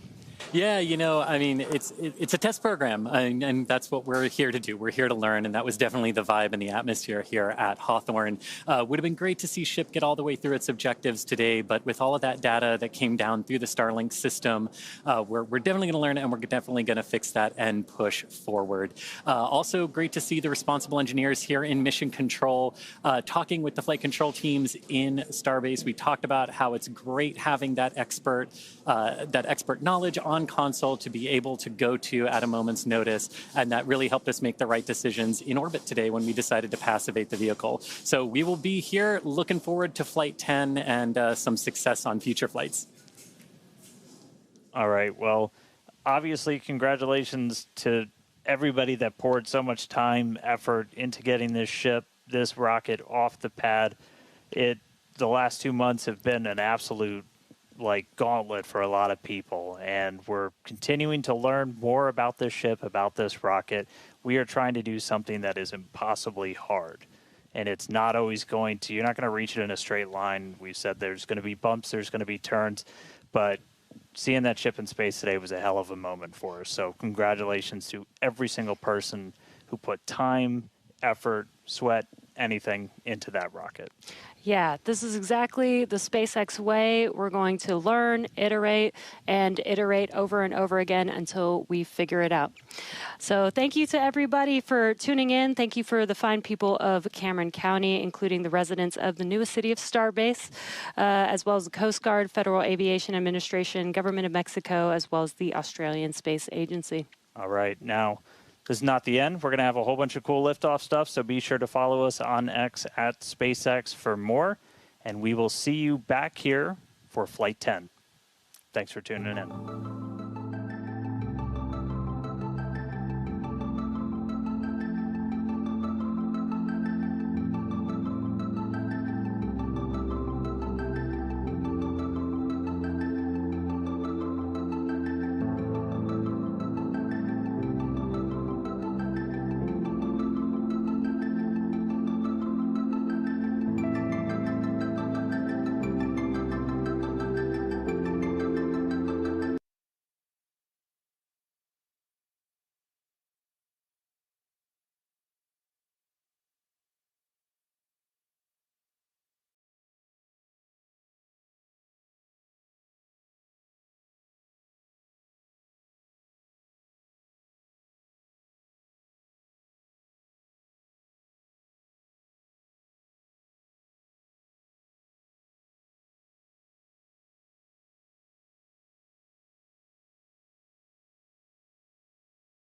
Yeah, I mean, it's a test program, and that's what we're here to do. We're here to learn, and that was definitely the vibe and the atmosphere here at Hawthorne. Would have been great to see SHIP get all the way through its objectives today, but with all of that data that came down through the Starlink system, we're definitely going to learn, and we're definitely going to fix that and push forward. Also, great to see the responsible engineers here in Mission Control talking with the flight control teams in Starbase. We talked about how it's great having that expert knowledge on console to be able to go to at a moment's notice, and that really helped us make the right decisions in orbit today when we decided to passivate the vehicle. So we will be here looking forward to Flight 10 and some success on future flights. All right, well, obviously, congratulations to everybody that poured so much time, effort into getting this rocket off the pad. The last 2 months have been an absolute gauntlet for a lot of people, and we're continuing to learn more about this ship, about this rocket. We are trying to do something that is impossibly hard, and it's not always you're not going to reach it in a straight line. We said there's going to be bumps, there's going to be turns, but seeing that ship in space today was a hell of a moment for us. So congratulations to every single person who put time, effort, sweat, anything into that rocket. Yeah, this is exactly the SpaceX way. We're going to learn, iterate, and iterate over and over again until we figure it out. So thank you to everybody for tuning in. Thank you for the fine people of Cameron County, including the residents of the newest city of Starbase, as well as the Coast Guard, Federal Aviation Administration, Government of Mexico, as well as the Australian Space Agency. All right, now, this is not the end. We're going to have a whole bunch of cool liftoff stuff, so be sure to follow us on X at SpaceX for more, and we will see you back here for Flight 10. Thanks for tuning in.